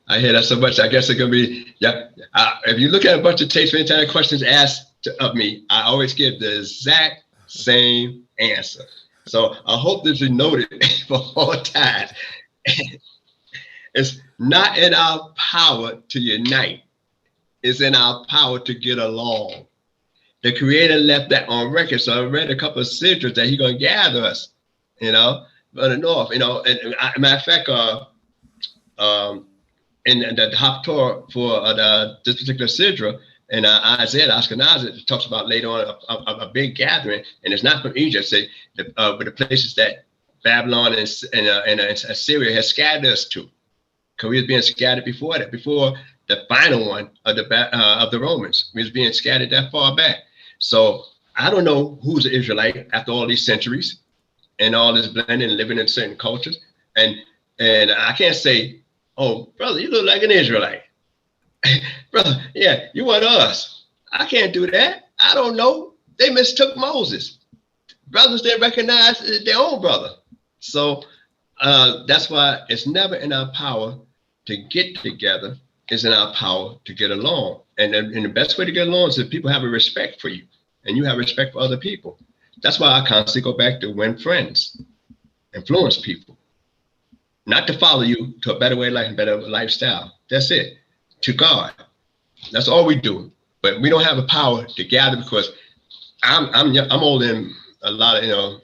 I hear that so much. I guess it could be, if you look at a bunch of tapes, many times questions asked of me, I always give the exact same answer. So I hope this is noted for all time. It's not in our power to unite. It's in our power to get along. The Creator left that on record. So I read a couple of scriptures that He's going to gather us, from the north, and matter of fact, in the Haftarah for this particular sidra, and Isaiah Ashkenaz, it talks about later on a big gathering, and it's not from Egypt, but the places that Babylon and Assyria has scattered us to. Because we was being scattered before that, before the final one of the Romans. We was being scattered that far back. So I don't know who's an Israelite after all these centuries and all this blending and living in certain cultures. And I can't say, oh, brother, you look like an Israelite. Brother, yeah, you one of us. I can't do that. I don't know. They mistook Moses. Brothers didn't recognize their own brother. So that's why it's never in our power to get together. It's in our power to get along. And the best way to get along is if people have a respect for you and you have respect for other people. That's why I constantly go back to win friends, influence people, not to follow you to a better way of life and better lifestyle. That's it. To God. That's all we do. But we don't have the power to gather because I'm older than a lot of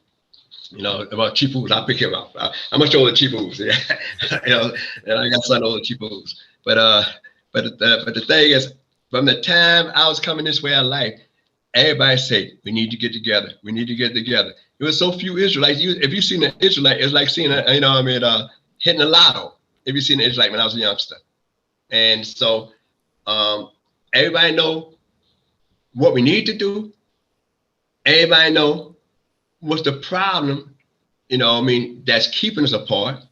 about cheapos. I pick him up. I'm much older than cheapos. And I got son older cheapos. But the thing is, from the time I was coming this way of life, everybody say we need to get together. We need to get together. There was so few Israelites. If you seen an Israelite, it's like seeing hitting a lotto. If you seen an Israelite when I was a youngster, and so everybody know what we need to do. Everybody know what's the problem, that's keeping us apart,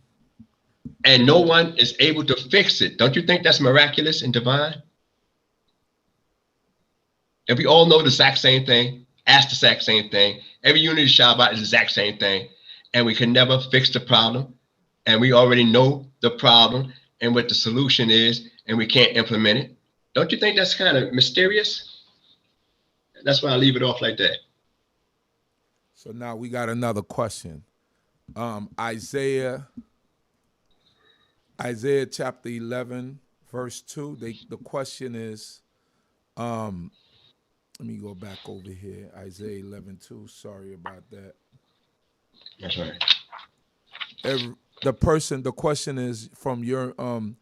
and no one is able to fix it. Don't you think that's miraculous and divine? If we all know the exact same thing, ask the exact same thing, every unity shout about is the exact same thing, and we can never fix the problem, and we already know the problem and what the solution is, and we can't implement it. Don't you think that's kind of mysterious? That's why I leave it off like that. So now we got another question. Isaiah chapter 11, verse 2. The question is, let me go back over here. Isaiah 11:2. Sorry about that. That's right. The question is from Yirmiyahu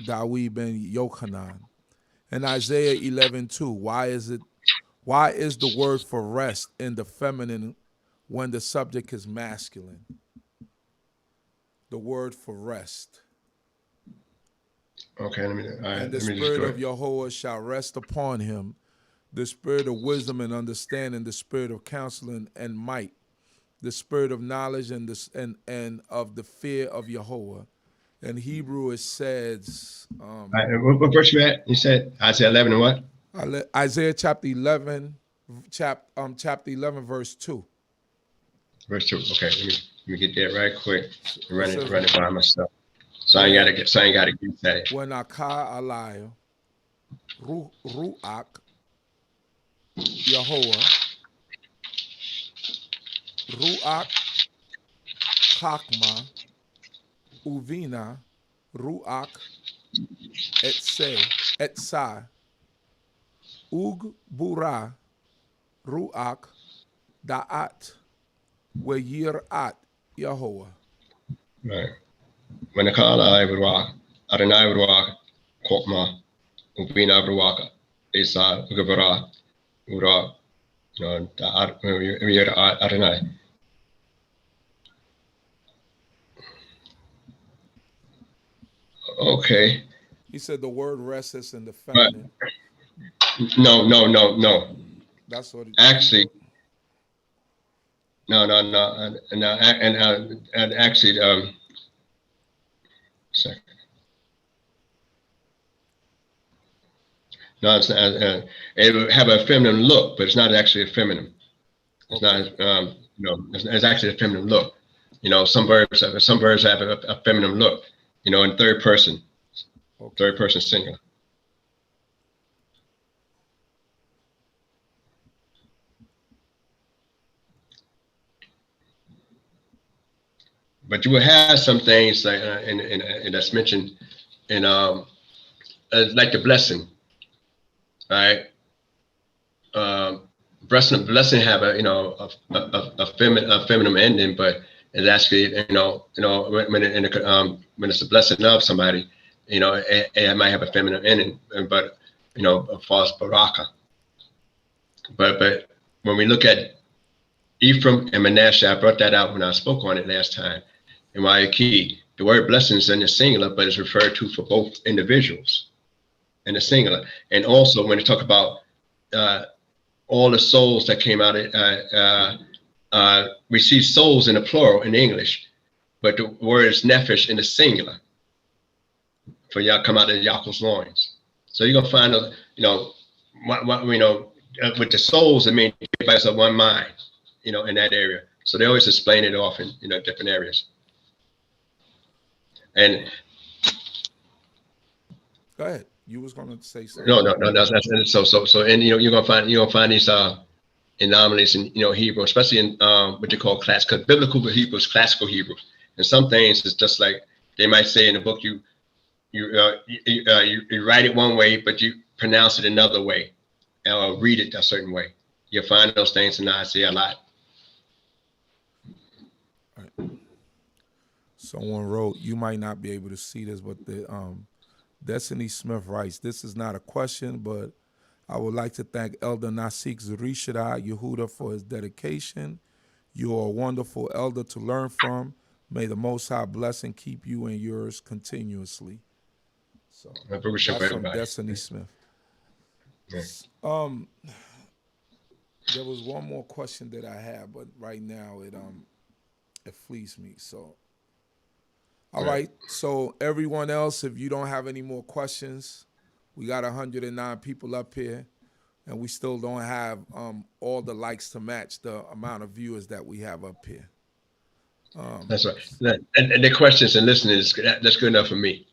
Dawi ben Yochanan. In Isaiah 11:2, why is the word for rest in the feminine when the subject is masculine? The word for rest. Okay, and the spirit of Yehudah shall rest upon him, the spirit of wisdom and understanding, the spirit of counsel and might, the spirit of knowledge and of the fear of Yehudah. In Hebrew it says, what verse you at? You said Isaiah 11 and what? Isaiah chapter 11, chapter 11, verse 2. Verse 2. Okay, let me get that right quick. Run it by myself. So I ain't gotta get that. When Akar Alaya, Ruach, Yehudah, Ruach, CHOKMAH, Uvina, Ruach, Etsai, Ug Bura, Ruach, Da'at, Weyirat, Yehudah. Right. When the Kala Ruach, Adonai Ruach, CHOKMAH, Uvina Ruach, Etsai, Ugabara, Ruach, Da'at, Weyirat, Adonai. Okay. He said the word rest is in the feminine. No. That's what it actually. No. And actually, second. No, it's not. It would have a feminine look, but it's not actually a feminine. It's not. It's actually a feminine look. Some verbs have a feminine look. In third person, third person singular. But you will have some things like, and that's mentioned in like the blessing, right? Blessing have a feminine ending, but it's actually when it's a blessing of somebody, it might have a feminine ending, but a false baraka. But when we look at Ephraim and Manasseh, I brought that out when I spoke on it last time. And why key, the word blessing is in the singular, but it's referred to for both individuals in the singular. And also when you talk about all the souls that came out, we see souls in the plural in English, but the word is nephesh in the singular. For y'all come out of Yaakov's loins. So you're gonna find with the souls, I mean, everybody's of one mind, in that area. So they always explain it off in different areas. And go ahead. You was gonna say something. No. That's so. And you're gonna find these anomalies in Hebrew, especially in what they call classical biblical Hebrew, classical Hebrew. And some things it's just like they might say in the book, you write it one way, but you pronounce it another way, or read it a certain way. You'll find those things in Isaiah a lot. Right. Someone wrote, you might not be able to see this, but the Destiny Smith writes, this is not a question, but I would like to thank Elder Nasik Zurishaddai Yehudah for his dedication. You are a wonderful elder to learn from. May the Most High bless and keep you and yours continuously. So that's from Destiny Smith. Yes. There was one more question that I had, but right now it flees me. So, all right. So everyone else, if you don't have any more questions, we got 109 people up here, and we still don't have all the likes to match the amount of viewers that we have up here. That's right. And the questions and listening that's good enough for me.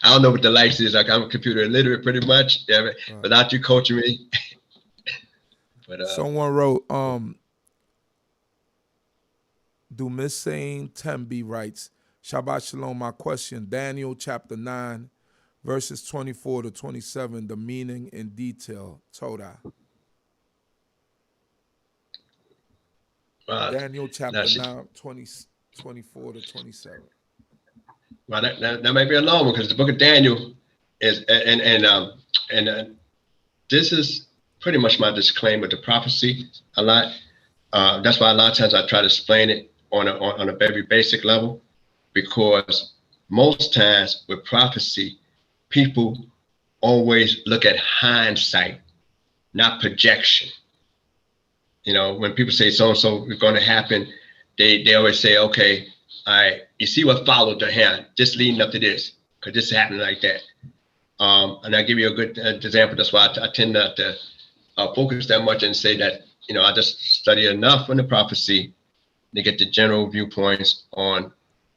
I don't know what the likes is. Like I'm computer illiterate pretty much. Yeah, without you coaching me. But someone wrote, Dumisane Tembi writes, Shabbat Shalom, my question, Daniel chapter 9, verses 24 to 27, the meaning in detail, Torah. Daniel chapter 9, 24 to 27. Well, that might be a long one because the book of Daniel is, and this is pretty much my disclaimer to prophecy a lot. That's why a lot of times I try to explain it on a very basic level, because most times with prophecy, people always look at hindsight, not projection. When people say so-and-so is going to happen, they always say, okay, you see what followed the hand, just leading up to this, because this happened like that. And I'll give you a good example. That's why I tend not to focus that much and say that, I just study enough on the prophecy to get the general viewpoints on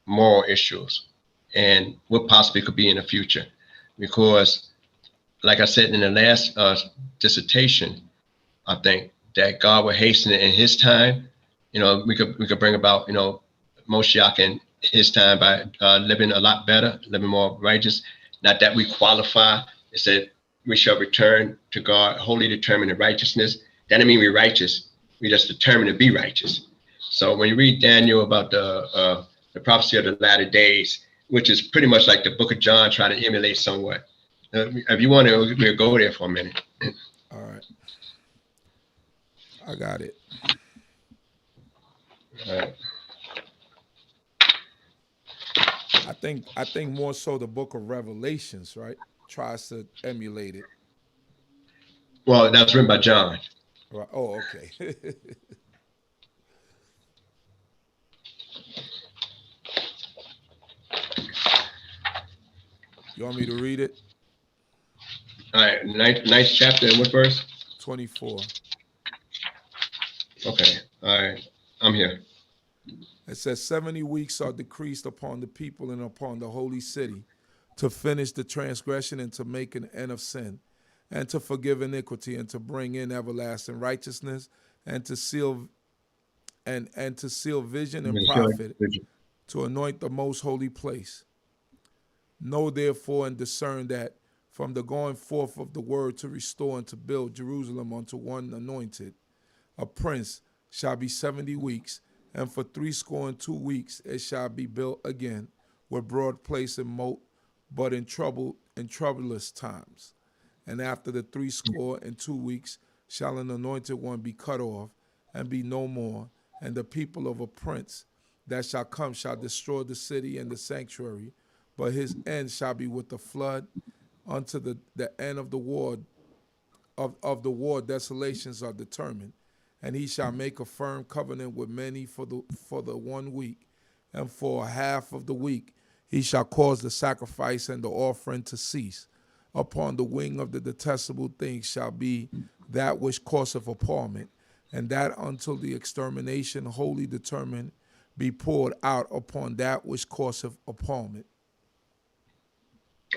moral issues and what possibly could be in the future. Because, like I said in the last dissertation, I think that God will hasten it in his time. We could bring about, Moshiach in his time by living a lot better, living more righteous. Not that we qualify. It said we shall return to God, wholly determined in righteousness. That doesn't mean we're righteous. We just determined to be righteous. So when you read Daniel about the prophecy of the latter days, which is pretty much like the book of John trying to emulate somewhat. If you want to, we'll go there for a minute. All right. I got it. All right. I think more so the book of Revelations, right, tries to emulate it. Well, that's written by John. Right. Oh, okay. You want me to read it? All right, ninth chapter and what verse? 24. Okay, all right, I'm here. It says 70 weeks are decreased upon the people and upon the holy city to finish the transgression and to make an end of sin and to forgive iniquity and to bring in everlasting righteousness and to seal and to seal vision and prophet, to anoint the most holy place. Know therefore and discern that from the going forth of the word to restore and to build Jerusalem unto one anointed, a prince shall be 70 weeks, and for 62 weeks it shall be built again with broad place and moat, but in troublous times. And after the 62 weeks shall an anointed one be cut off and be no more, and the people of a prince that shall come shall destroy the city and the sanctuary, but his end shall be with the flood unto the end of the war. Of the war desolations are determined, and he shall make a firm covenant with many for the 1 week, and for half of the week he shall cause the sacrifice and the offering to cease. Upon the wing of the detestable things shall be that which causeth appallment, and that until the extermination wholly determined be poured out upon that which causeth appallment.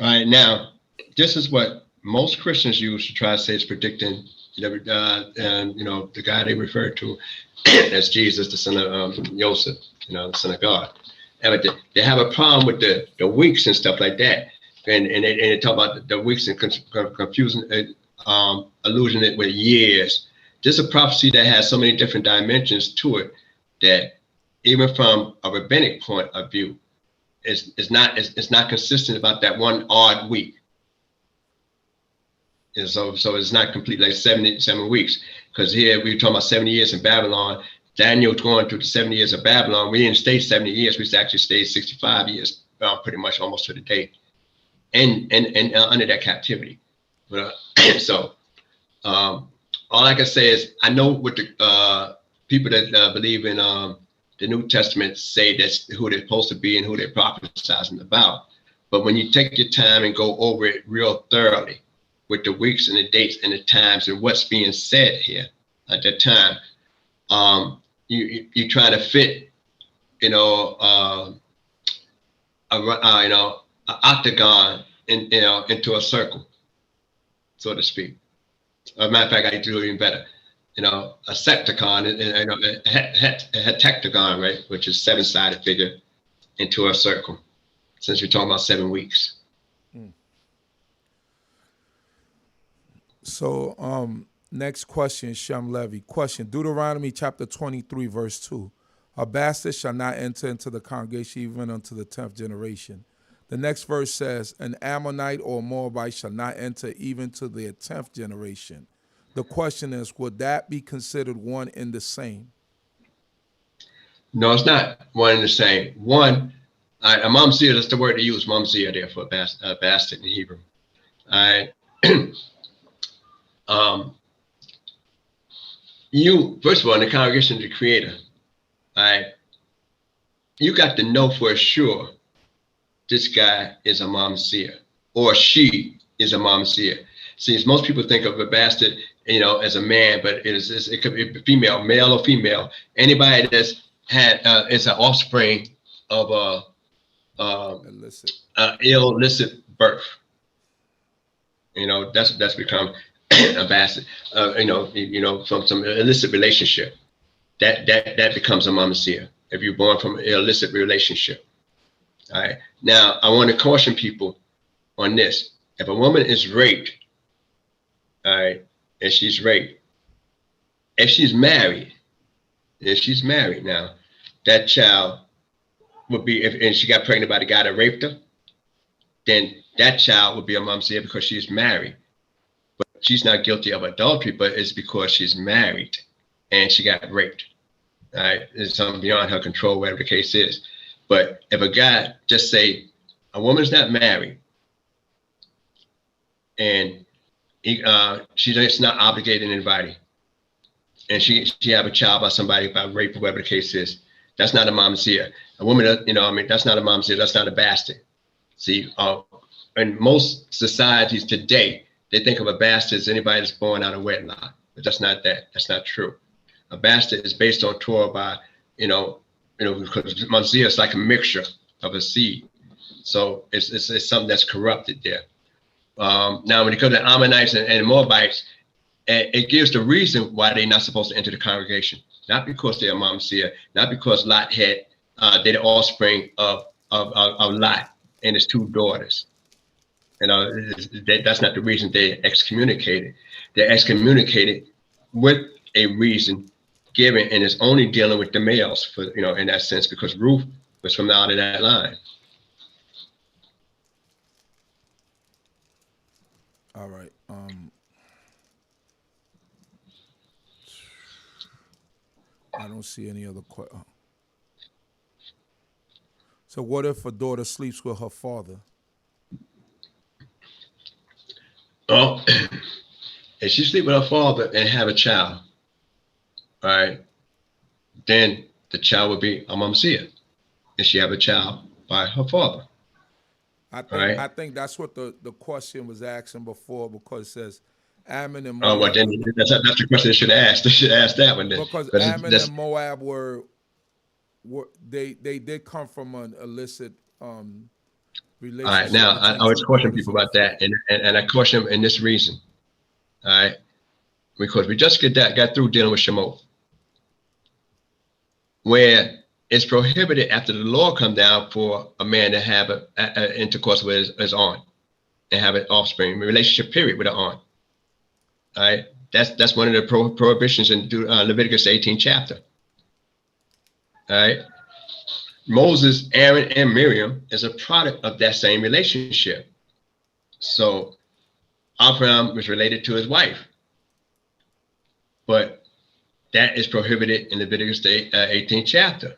All right, now, this is what most Christians use to try to say it's predicting And the guy they referred to as Jesus, the son of Joseph, the son of God. And they have a problem with the weeks and stuff like that. And they talk about the weeks and confusing, illusion it with years. Just a prophecy that has so many different dimensions to it that even from a rabbinic point of view, it's not consistent about that one odd week. And so it's not complete like 77 weeks. Because here we're talking about 70 years in Babylon. Daniel's going through the 70 years of Babylon. We didn't stay 70 years. We actually stayed 65 years, pretty much almost to the day, and under that captivity. But all I can say is I know what the people that believe in the New Testament say that's who they're supposed to be and who they're prophesying about. But when you take your time and go over it real thoroughly with the weeks and the dates and the times and what's being said here at that time, you try to fit, an octagon into a circle, so to speak. As a matter of fact, I do it even better. A septagon, a heptagon, right, which is 7-sided figure into a circle. Since we're talking about 7 weeks. So, next question, Shem Levy. Question, Deuteronomy chapter 23, verse 2. A bastard shall not enter into the congregation even unto the 10th generation. The next verse says, an Ammonite or Moabite shall not enter even to their 10th generation. The question is, would that be considered one and the same? No, it's not one and the same. One, a mamzer, that's the word they use, mamzer there for a bastard in Hebrew. You, first of all, in the congregation of the Creator, you got to know for sure this guy is a mamzer or she is a mamzer. See, most people think of a bastard, as a man, but it could be female, male or female. Anybody that's had is an offspring of illicit birth. That's become a bastard. From some illicit relationship, that becomes a mamzer if you're born from an illicit relationship. All right. Now, I want to caution people on this. If a woman is raped, all right, and she's raped, if she's married now, that child would be, and she got pregnant by the guy that raped her, then that child would be a mamzer because she's married. But she's not guilty of adultery, but it's because she's married and she got raped. All right, it's something beyond her control, whatever the case is. But if a guy, just say a woman's not married and she's not obligated to anybody, and she have a child by somebody by rape or whatever the case is, that's not a mamzer. A woman, that's not a mamzer. That's not a bastard. See, in most societies today, they think of a bastard as anybody that's born out of wedlock, but that's not that. That's not true. A bastard is based on Torah by, because mamzer is like a mixture of a seed, so it's something that's corrupted there. Now, when it comes to Ammonites and Moabites, it gives the reason why they're not supposed to enter the congregation. Not because they're mamzer, not because Lot had they're the offspring of Lot and his 2 daughters. That's not the reason they're excommunicated. They're excommunicated with a reason given, and it's only dealing with the males for in that sense, because Ruth was from out of that line. All right. I don't see any other questions. So what if a daughter sleeps with her father? Oh, if she sleep with her father and have a child, all right, then the child would be a mamzer. If she have a child by her father. I think that's what the question was asking before, because it says Ammon and Moab. Oh, well, then that's the question they should ask. They should ask that one then. Because Ammon and Moab were they did come from an illicit relationship. All right, now I always caution people about that, and I caution them in this reason. All right, because we just got through dealing with Shemot, where it's prohibited after the law come down for a man to have a intercourse with his aunt and have an offspring, a relationship period with an aunt. All right, that's one of the prohibitions in Leviticus 18 chapter. All right, Moses, Aaron, and Miriam is a product of that same relationship. So Abraham was related to his wife, but that is prohibited in Leviticus 18 chapter.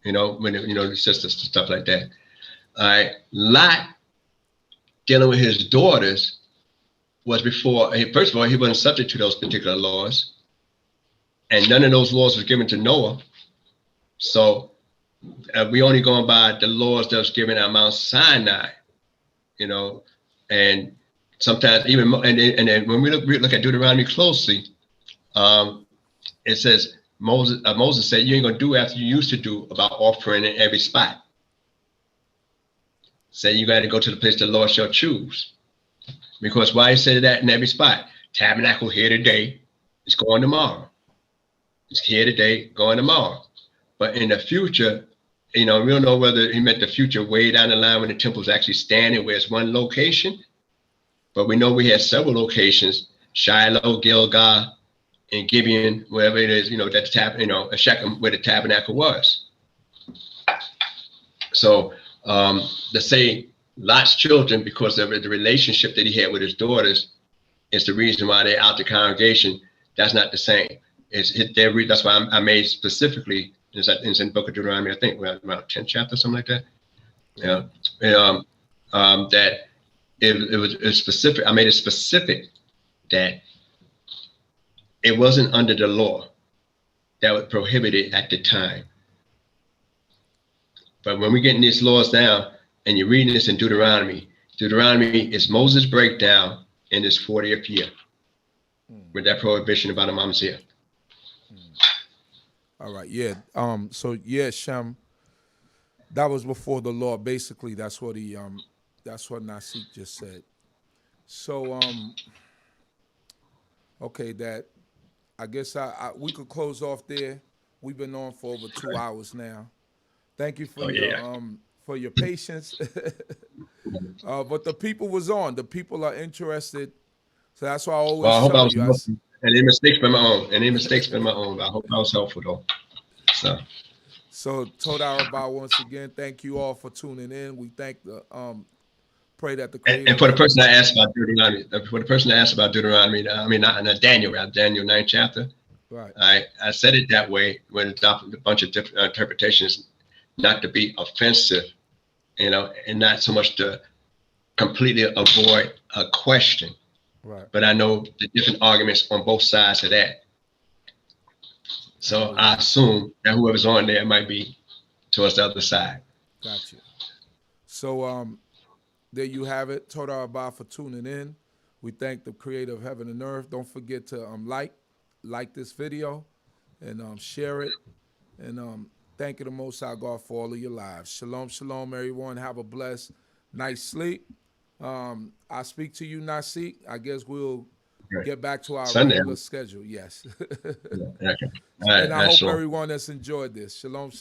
When the sisters, stuff like that. All right, Lot dealing with his daughters was before. First of all, he wasn't subject to those particular laws, and none of those laws was given to Noah. So we only going by the laws that was given at Mount Sinai, and sometimes even and then when we look at Deuteronomy closely, it says Moses said, you ain't gonna do after you used to do about offering in every spot. Say you got to go to the place the Lord shall choose. Because why he said that in every spot? Tabernacle here today, it's going tomorrow. It's here today, going tomorrow. But in the future, we don't know whether he meant the future way down the line when the temple's actually standing where it's one location. But we know we had several locations, Shiloh, Gilgal, and Gibeon, wherever it is, a Shechem where the tabernacle was. So to say Lot's children, because of the relationship that he had with his daughters, is the reason why they're out the congregation. That's not the same. That's why I made specifically, it's in the book of Deuteronomy, I think around 10th chapter, something like that. That it was specific. I made it specific that it wasn't under the law that was prohibited at the time. But when we're getting these laws down, and you're reading this in Deuteronomy is Moses' breakdown in his 40th year with that prohibition about a mamzer. All right, yeah. So yeah, Shem, that was before the law. Basically, that's what Nasik just said. So okay, that I guess we could close off there. We've been on for over 2 hours now. Thank you for your patience. But the people was on. The people are interested. So that's why I always tell you. Any mistakes been my own. I hope I was helpful though. So Toda Rabah, once again, thank you all for tuning in. We thank pray that the Creator. And for the person that asked about Deuteronomy, I mean not Daniel 9th chapter. Right. I said it that way when it's a bunch of different interpretations, not to be offensive, and not so much to completely avoid a question. Right. But I know the different arguments on both sides of that. So I assume that whoever's on there might be towards the other side. Gotcha. So there you have it. Toda Rabah for tuning in. We thank the Creator of heaven and earth. Don't forget to like this video and share it. And thank you the Most High God for all of your lives. Shalom, shalom, everyone. Have a blessed night's sleep. I speak to you, Nasik. I guess we'll get back to our regular schedule. Yes. Okay. And I hope everyone has enjoyed this. Shalom.